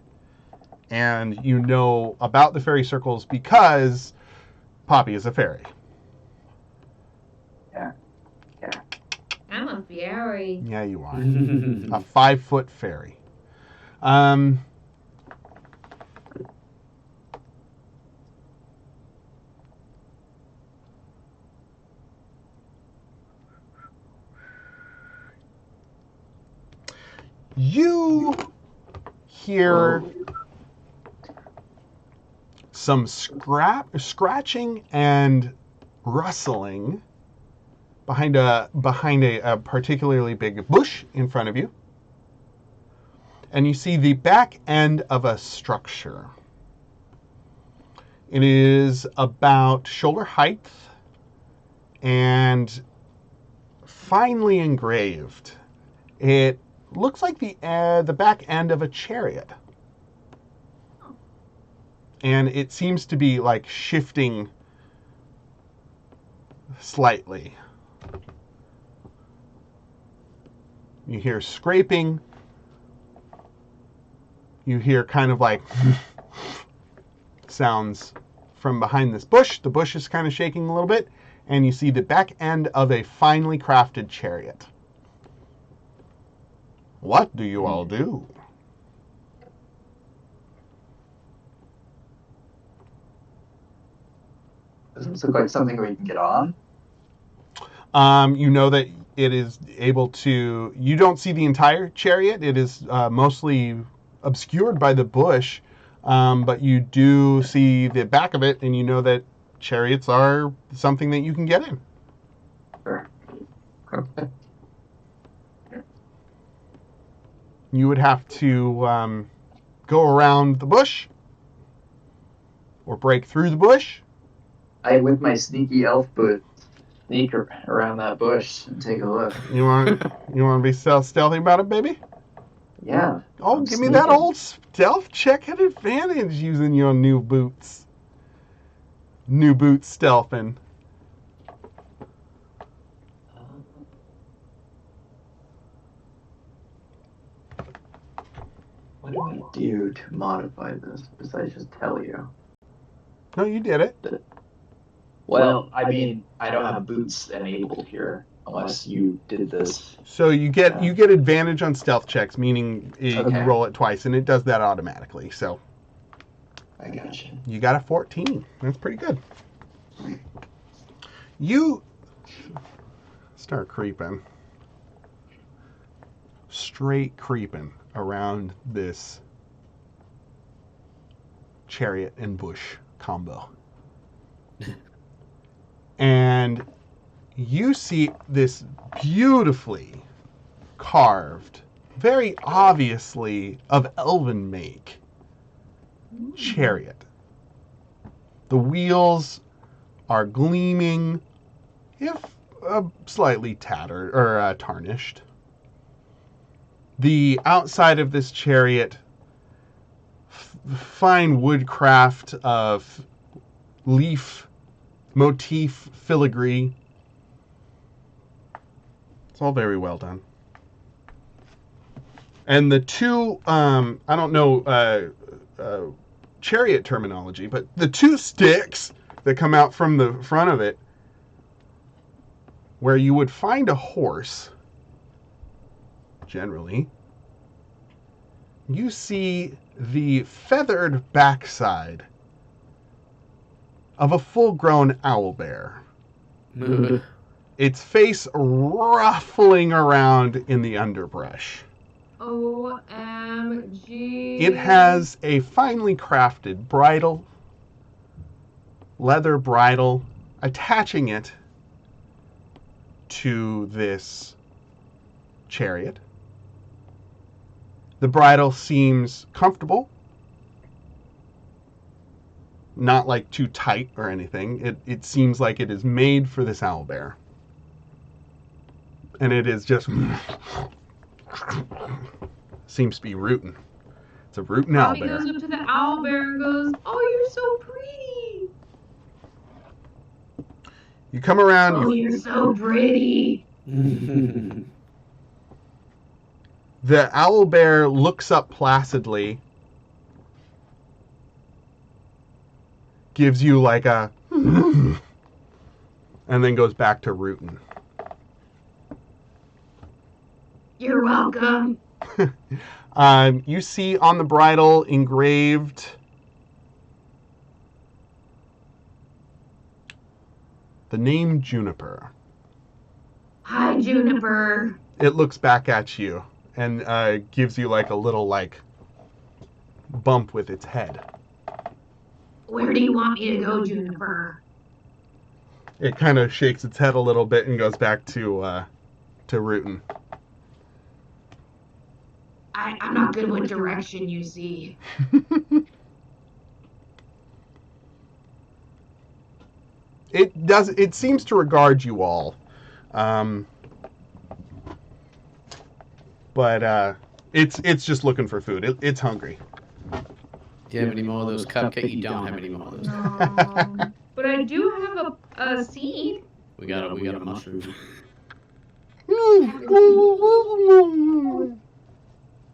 and you know about the fairy circles because Poppy is a fairy. Yeah. I'm a fairy. Yeah, you are. A 5-foot fairy. You hear some scratching and rustling behind a particularly big bush in front of you. And you see the back end of a structure. It is about shoulder height and finely engraved. It looks like the back end of a chariot. And it seems to be like shifting slightly. You hear scraping. You hear kind of like sounds from behind this bush. The bush is kind of shaking a little bit. And you see the back end of a finely crafted chariot. What do you all do? Doesn't this look like something where you can get on? You know that it is able to... You don't see the entire chariot. It is mostly obscured by the bush. But you do see the back of it, and you know that chariots are something that you can get in. Sure. Okay. You would have to go around the bush or break through the bush. With my sneaky elf boot, sneak around that bush and take a look. You want to be stealthy about it, baby? Yeah. Oh, I'm give me that sneaking. old stealth check at advantage using your new boots. New boots stealthing. What do I do to modify this besides just tell you? No, you did it. Well, I mean, I don't have boots enabled here unless you did this. So you get advantage on stealth checks, meaning you Okay. roll it twice, and it does that automatically. So I gotcha. you got a 14. That's pretty good. You start creeping. straight creeping around this chariot and bush combo. And you see this beautifully carved, very obviously of elven make chariot. The wheels are gleaming, if slightly tattered or tarnished. The outside of this chariot, fine woodcraft of leaf motif filigree. It's all very well done. And the two, I don't know chariot terminology, but the two sticks that come out from the front of it, where you would find a horse, generally, you see the feathered backside of a full-grown owlbear. Its face ruffling around in the underbrush. OMG. It has a finely crafted bridle, leather bridle, attaching it to this chariot. The bridle seems comfortable, not like too tight or anything. It seems like it is made for this owlbear. And it is just seems to be rooting. It's a rooting Bobby owlbear. goes up to the owlbear and goes, "Oh, you're so pretty." You come around. Oh, you're so pretty. The owlbear looks up placidly, gives you like a, and then goes back to rooting. You're welcome. You see on the bridle engraved the name Juniper. Hi, Juniper. It looks back at you and gives you like a little like bump with its head. Where do you want me to go, Juniper? It kind of shakes its head a little bit and goes back to rooting. I'm not good with direction, you see. It seems to regard you all. But it's just looking for food. It's hungry. Do you have any more of those cupcakes? You don't have any more of those. No. But I do have a seed. We got a mushroom.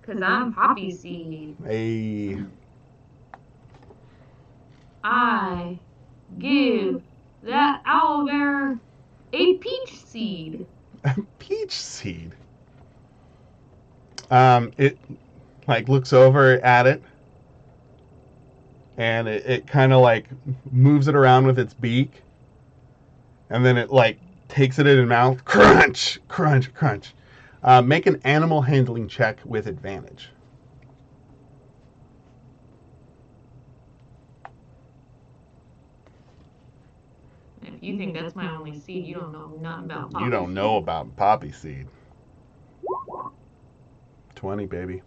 Because I'm poppy seed. Hey. I give that owlbear a peach seed. Peach seed. It like looks over at it, and it kind of like moves it around with its beak, and then it like takes it in its mouth. Crunch, crunch, crunch. Make an animal handling check with advantage. If you think that's my only seed, you don't know nothing about poppy You don't know about poppy seed. 20, baby.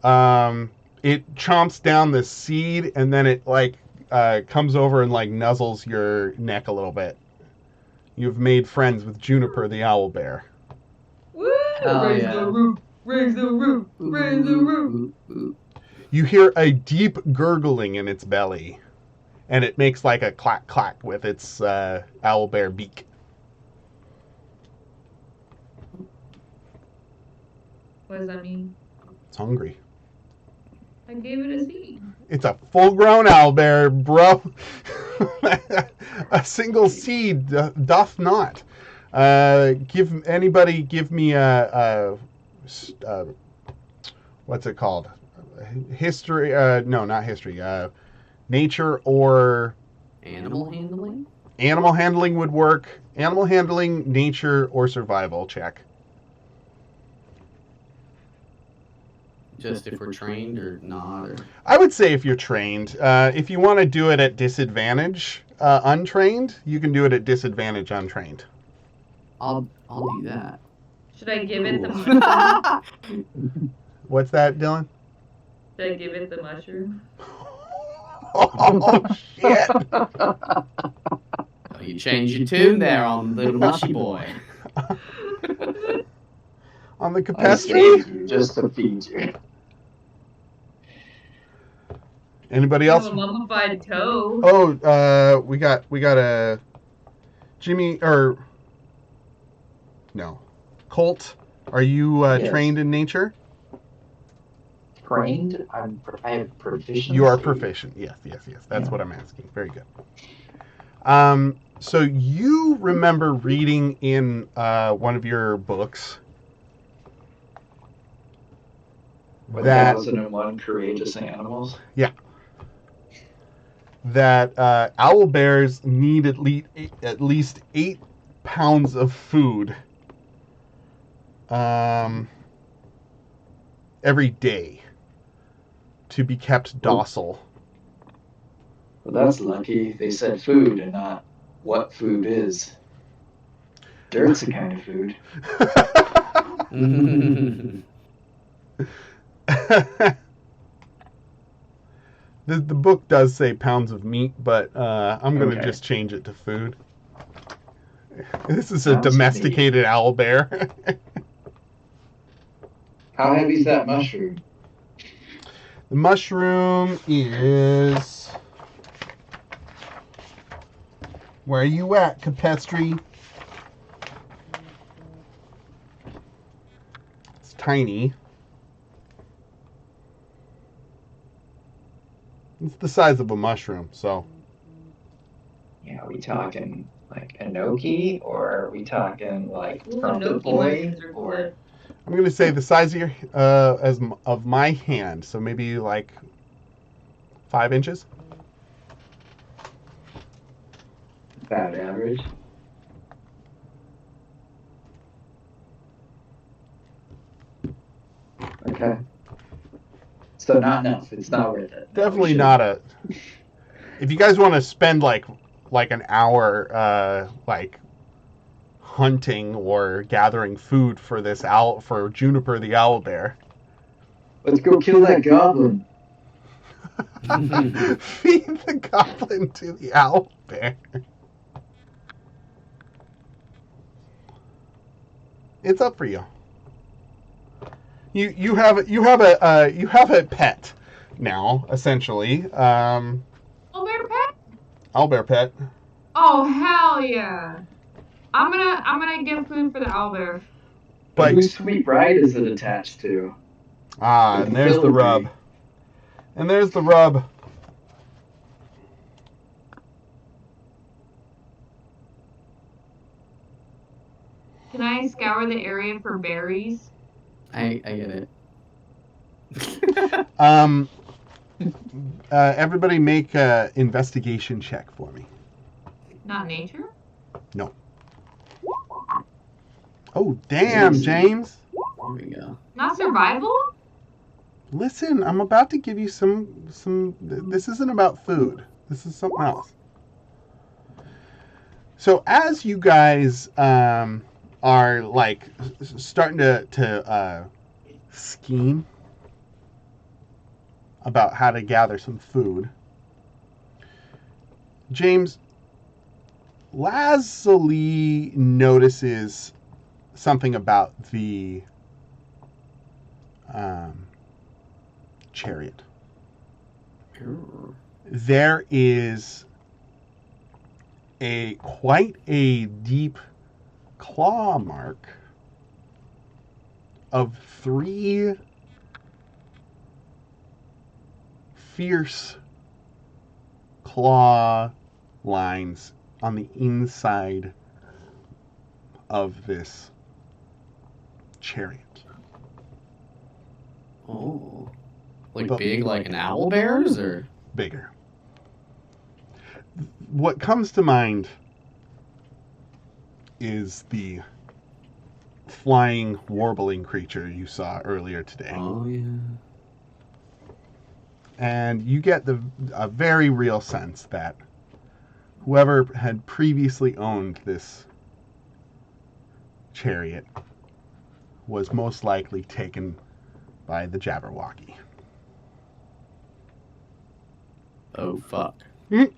It chomps down the seed, and then it like comes over and like nuzzles your neck a little bit. You've made friends with Juniper the owlbear. Woo! Oh, Raise yeah. the roof, raise the roof, raise the roof. You hear a deep gurgling in its belly, and it makes like a clack clack with its owlbear beak. What does that mean? It's hungry. I gave it a seed. It's a full-grown owlbear, bro. A single seed doth not. Give me a what's it called? History? No, not history. Nature or Animal handling? animal handling would work. Animal handling, nature, or survival check. Just if we're trained or not? Or... I would say if you're trained. If you want to do it at disadvantage, untrained, you can do it at disadvantage, untrained. I'll do that. Should I give it the Ooh. mushroom? What's that, Dylan? Should I give it the mushroom? Oh, shit. Oh, you changed your tune there on Little Mushy Boy. On the I capacity? saved you just to feed you. Anybody I have else? a mummified toe. Oh, we got a Jimmy, or no, Colt. Are you Yes. trained in nature? Trained? I have proficiency. You are proficient. Yes. That's what I'm asking. Very good. So you remember reading in one of your books 1001 Courageous Animals. Yeah. That owl bears need at least 8 pounds of food every day to be kept docile. Well, that's lucky. They said food and not what food is. Dirt's a kind of food. The book does say pounds of meat, but I'm going to Okay. just change it to food. This is a Pounds of domesticated owl bear. How heavy is that mushroom? The mushroom is... Where are you at, Capestri? It's tiny. It's the size of a mushroom, so... Yeah, are we talking like enoki, or are we talking like Ooh, trumpet enoki boy, mushrooms are or good. I'm going to say the size of your of my hand, so maybe like 5 inches. about average? Okay. So not enough. It's not worth it. No, Definitely we not a. If you guys want to spend like an hour like hunting or gathering food for this owl, for Juniper the owl bear, Let's go kill that goblin. feed the goblin to the owl bear. It's up for you. You have a pet now, essentially. Owlbear pet? Owlbear pet. Oh hell yeah! I'm gonna give food for the owlbear. But But whose sweet bride is it attached to? and there's the rub. And there's the rub. Can I scour the area for berries? I get it. Everybody make a investigation check for me. Not nature? No. Oh, damn, James. There we go. Not survival? Listen, I'm about to give you some. This isn't about food. This is something else. So as you guys are like starting to scheme about how to gather some food, James, Lazuli notices something about the chariot. There is quite a deep claw mark of 3 fierce claw lines on the inside of this chariot. Oh. Like But big, like an owl bear's, or? Bigger. What comes to mind is the flying, warbling creature you saw earlier today. Oh yeah. And you get a very real sense that whoever had previously owned this chariot was most likely taken by the Jabberwocky. Oh fuck. Mm.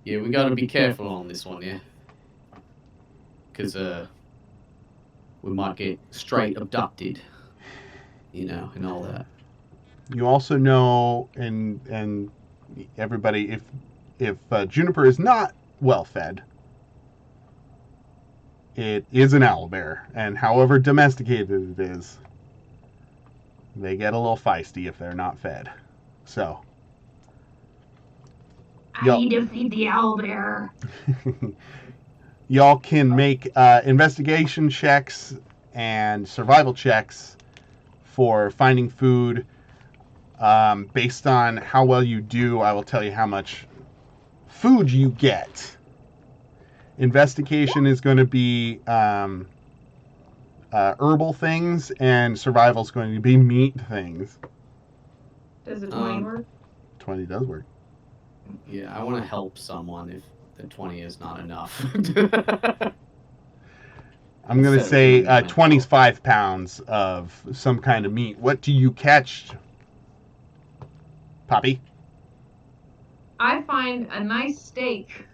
Yeah, we gotta be careful on this one, yeah. Because we might get straight abducted, and all that. You also know, and everybody, if Juniper is not well fed, it is an owlbear, and however domesticated it is, they get a little feisty if they're not fed. So, I need to feed the owlbear. y'all can make investigation checks and survival checks for finding food. Based on how well you do, I will tell you how much food you get. Investigation is going to be herbal things, and survival is going to be meat things. Does it 20 work? 20 does work. Yeah, I want to help someone if the 20 is not enough. I'm going to say 25 pounds of some kind of meat. What do you catch, Poppy? I find a nice steak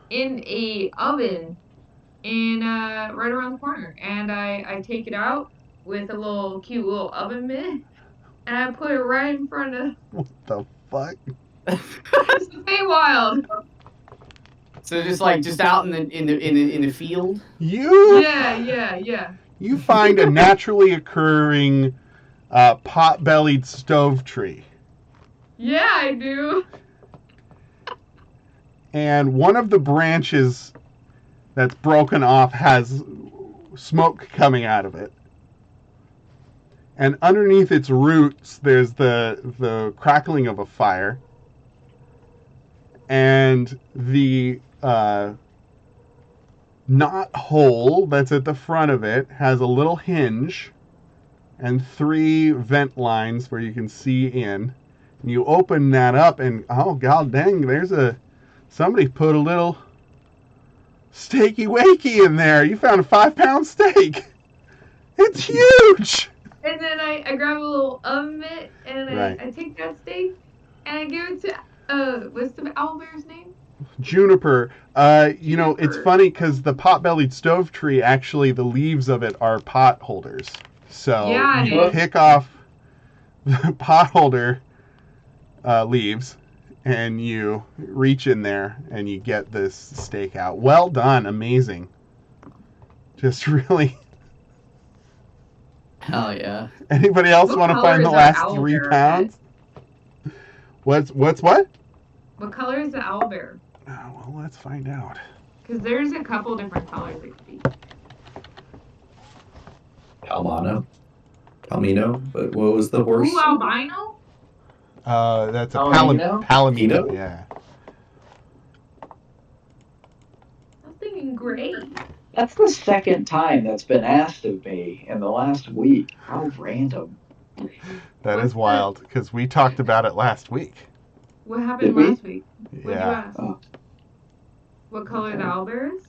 in a oven right around the corner, and I take it out with a cute little oven mitt, and I put it right in front of What the fuck? it's the Feywild. So just out in the field. Yeah. You find a naturally occurring pot-bellied stove tree. Yeah, I do. And one of the branches that's broken off has smoke coming out of it. And underneath its roots, there's the crackling of a fire. And the knot hole that's at the front of it has a little hinge and 3 vent lines where you can see in. And you open that up and, oh god dang, somebody put a little steaky wakey in there. You found a 5-pound steak. It's huge. And then I grab a little oven mitt, and Right. I take that steak and I give it to what's the owlbear's name? Juniper. It's Juniper. funny because the pot-bellied stove tree, actually the leaves of it are pot holders. So Yeah, it you is. pick off the pot holder leaves and you reach in there and you get this steak out. Well done. Amazing. Just really. Hell yeah. Anybody else What want to color find the is our last owlbear 3 at? pounds? What's what? What color is the owlbear? Well, let's find out. Because there's a couple different colors it could be. Palmino, but what was the horse? Ooh, albino? That's a Palomino? Palomino. Palomino? Yeah. I was thinking gray. That's the second time that's been asked of me in the last week. How random. That What's is wild because we talked about it last week. What happened Did we? last week? What'd you Yeah. ask? Oh. What color the owlbear is?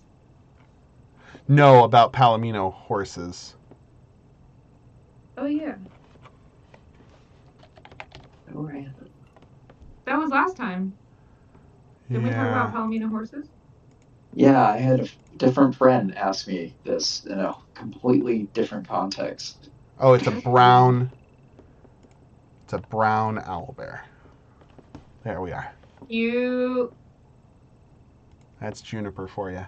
No, about Palomino horses. Oh, yeah. So random. That was last time. Did we talk about Palomino horses? Yeah, I had a different friend ask me this in a completely different context. Oh, it's a brown. It's a brown owlbear. There we are. That's Juniper for you.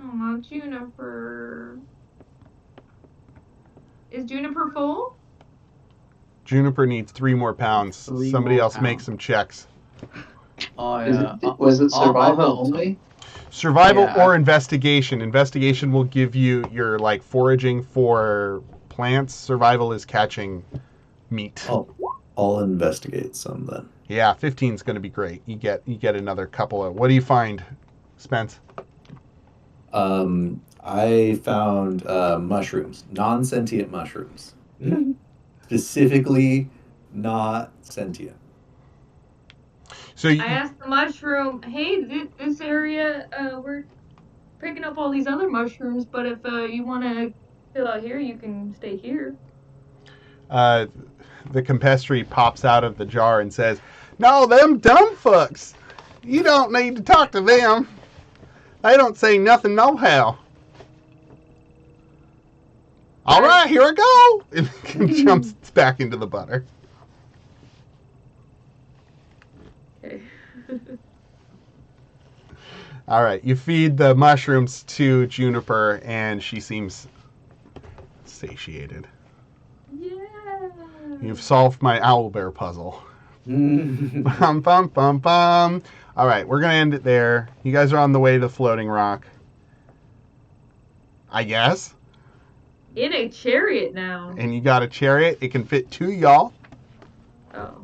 Oh, Juniper. Is Juniper full? Juniper needs 3 more pounds. 3 Somebody more else make pounds. some checks. Oh Is yeah. it, was it I'll survival help only? Survival Yeah. or investigation. Investigation will give you your foraging for plants. Survival is catching meat. I'll investigate some then. Yeah, 15 is going to be great. You get another couple of. What do you find, Spence? I found mushrooms, non-sentient mushrooms. Specifically not sentient. So I asked the mushroom, "Hey, this area, we're picking up all these other mushrooms, but if you want to fill out here, you can stay here." the Campestri pops out of the jar and says, "No, them dumb fucks. You don't need to talk to them. They don't say nothing nohow." All right, here I go. And jumps back into the butter. Okay. All right, you feed the mushrooms to Juniper, and she seems satiated. Yeah. You've solved my owlbear puzzle. Bum, bum, bum, bum. All right, we're going to end it there. You guys are on the way to the floating rock. I guess. In a chariot now. And you got a chariot. It can fit 2 y'all. Oh.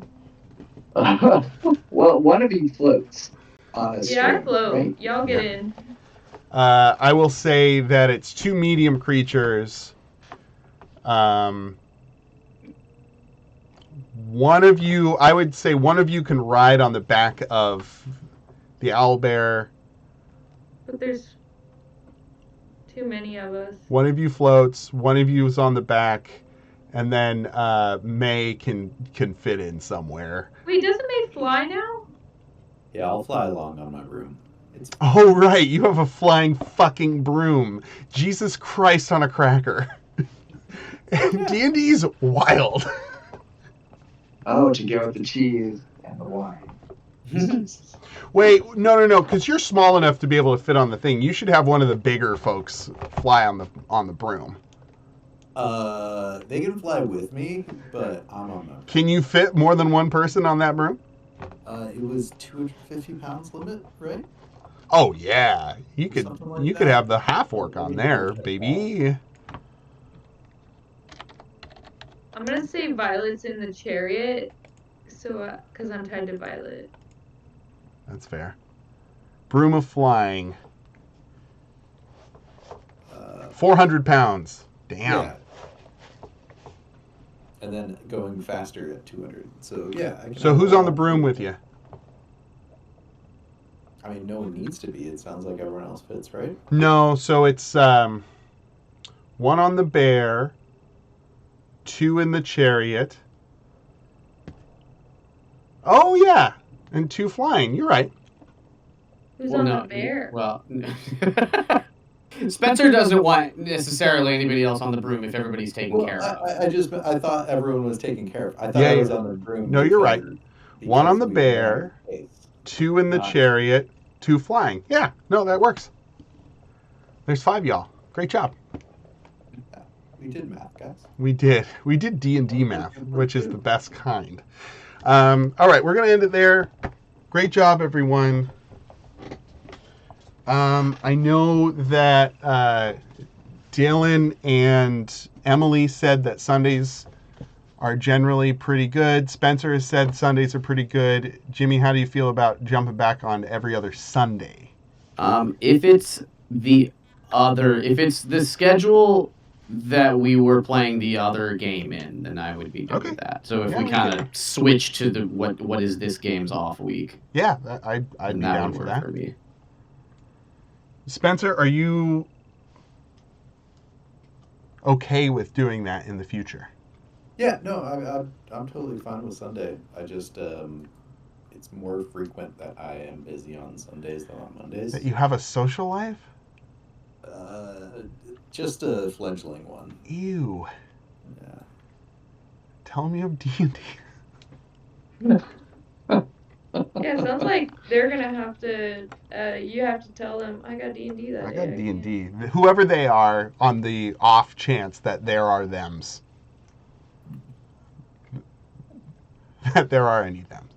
Well, one of you floats on a Yeah, I string, float. right? Y'all get in. I will say that it's 2 medium creatures. One of you, I would say one of you can ride on the back of the owlbear. But there's too many of us. One of you floats. One of you is on the back, and then May can fit in somewhere. Wait, doesn't May fly now? Yeah, I'll fly along on my broom. It's Oh right, you have a flying fucking broom. Jesus Christ on a cracker. D&D's wild. Oh, to go with the cheese and the wine. Wait, no, because you're small enough to be able to fit on the thing. You should have one of the bigger folks fly on the broom. They can fly with me, but I'm on the. Can you fit more than one person on that broom? It was 250 pounds limit, right? Oh yeah, you could Something like you could that. have the half orc on there, baby. I'm gonna say Violet's in the chariot, so because I'm tied to Violet. That's fair. Broom of flying. 400 pounds. Damn. Yeah. And then going faster at 200. So yeah. I can So have who's all- on the broom with you? I mean, no one needs to be. It sounds like everyone else fits, right? No, so it's one on the bear, 2 in the chariot. Oh yeah, and 2 flying. You're right. Who's on the bear? Well, Spencer doesn't want necessarily anybody else on the broom if everybody's taken care of. I thought everyone was taken care of. I thought Yeah, I was yeah. on the broom. No, you're right. because- One on the because we bear. were in 2 in the Got it. chariot, 2 flying. Yeah, no, that works. There's 5 y'all. Great job. We did math, guys. We did D&D math, which is the best kind. All right, we're gonna end it there. Great job, everyone. I know that Dylan and Emily said that Sundays are generally pretty good. Spencer has said Sundays are pretty good. Jimmy, how do you feel about jumping back on every other Sunday? If it's the schedule that we were playing the other game in, then I would be good Okay. with that. So if Yeah, we we kind of switch to the what is this game's off week, Yeah, I'd then be that down would for work that. for me. Spencer, are you okay with doing that in the future? Yeah, no, I'm totally fine with Sunday. I just it's more frequent that I am busy on Sundays than on Mondays. That you have a social life? Just a fledgling one. Ew. Yeah. Tell me of D&D. Yeah, sounds like they're gonna have to. You have to tell them I got D&D that I day. got D&D. Whoever they are, on the off chance that there are thems. That there are any thems.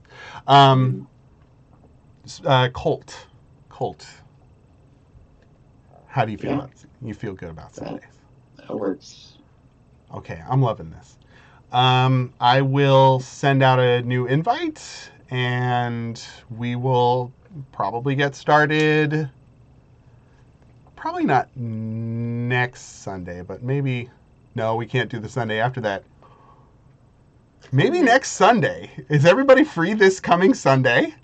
Colt. How do you feel Yeah. about it? You feel good about Sundays? That works. Okay, I'm loving this. I will send out a new invite, and we will probably get started Probably not next Sunday, but maybe. No, we can't do the Sunday after that. Maybe next Sunday. Is everybody free this coming Sunday?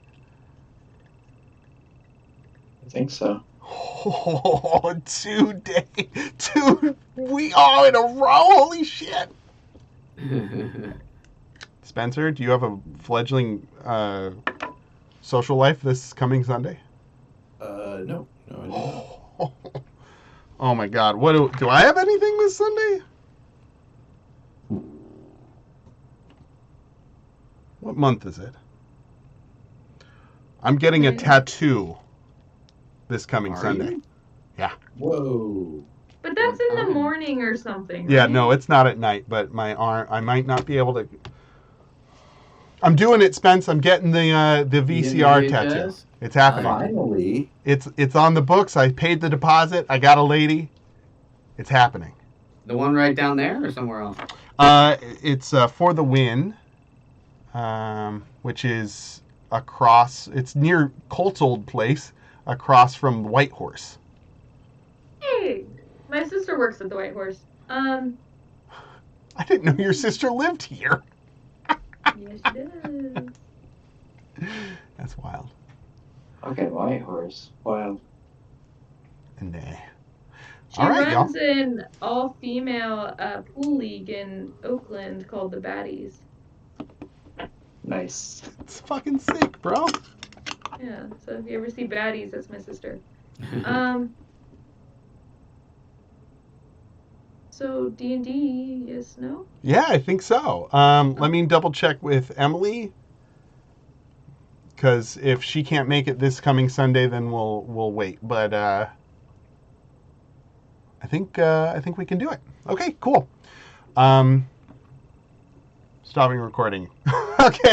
I think so. Oh, 2 days. 2 we all in a row. Holy shit. Spencer, do you have a fledgling social life this coming Sunday? No, I do not. Oh my God! What do I have anything this Sunday? What month is it? I'm getting a tattoo this coming Sunday. You? Yeah. Whoa. But that's in the morning or something. Yeah, right? no, it's not at night, but my arm, I might not be able to. I'm doing it, Spence. I'm getting the VCR tattoo. VHS? It's happening. Finally. It's on the books. I paid the deposit. I got a lady. It's happening. The one right down there or somewhere else? It's For the Win, which is across. It's near Colt's old place, across from White Horse. Hey, my sister works at the White Horse. I didn't know your sister lived here. Yes, she does. That's wild. Okay, White Horse. Wild. And She all right, runs an all-female pool league in Oakland called the Baddies. Nice. it's fucking sick, bro. Yeah, so if you ever see Baddies, that's my sister. So D&D, yes, no? Yeah, I think so. Let me double check with Emily, because if she can't make it this coming Sunday, then we'll wait. But I think we can do it. Okay, cool. Stopping recording. Okay.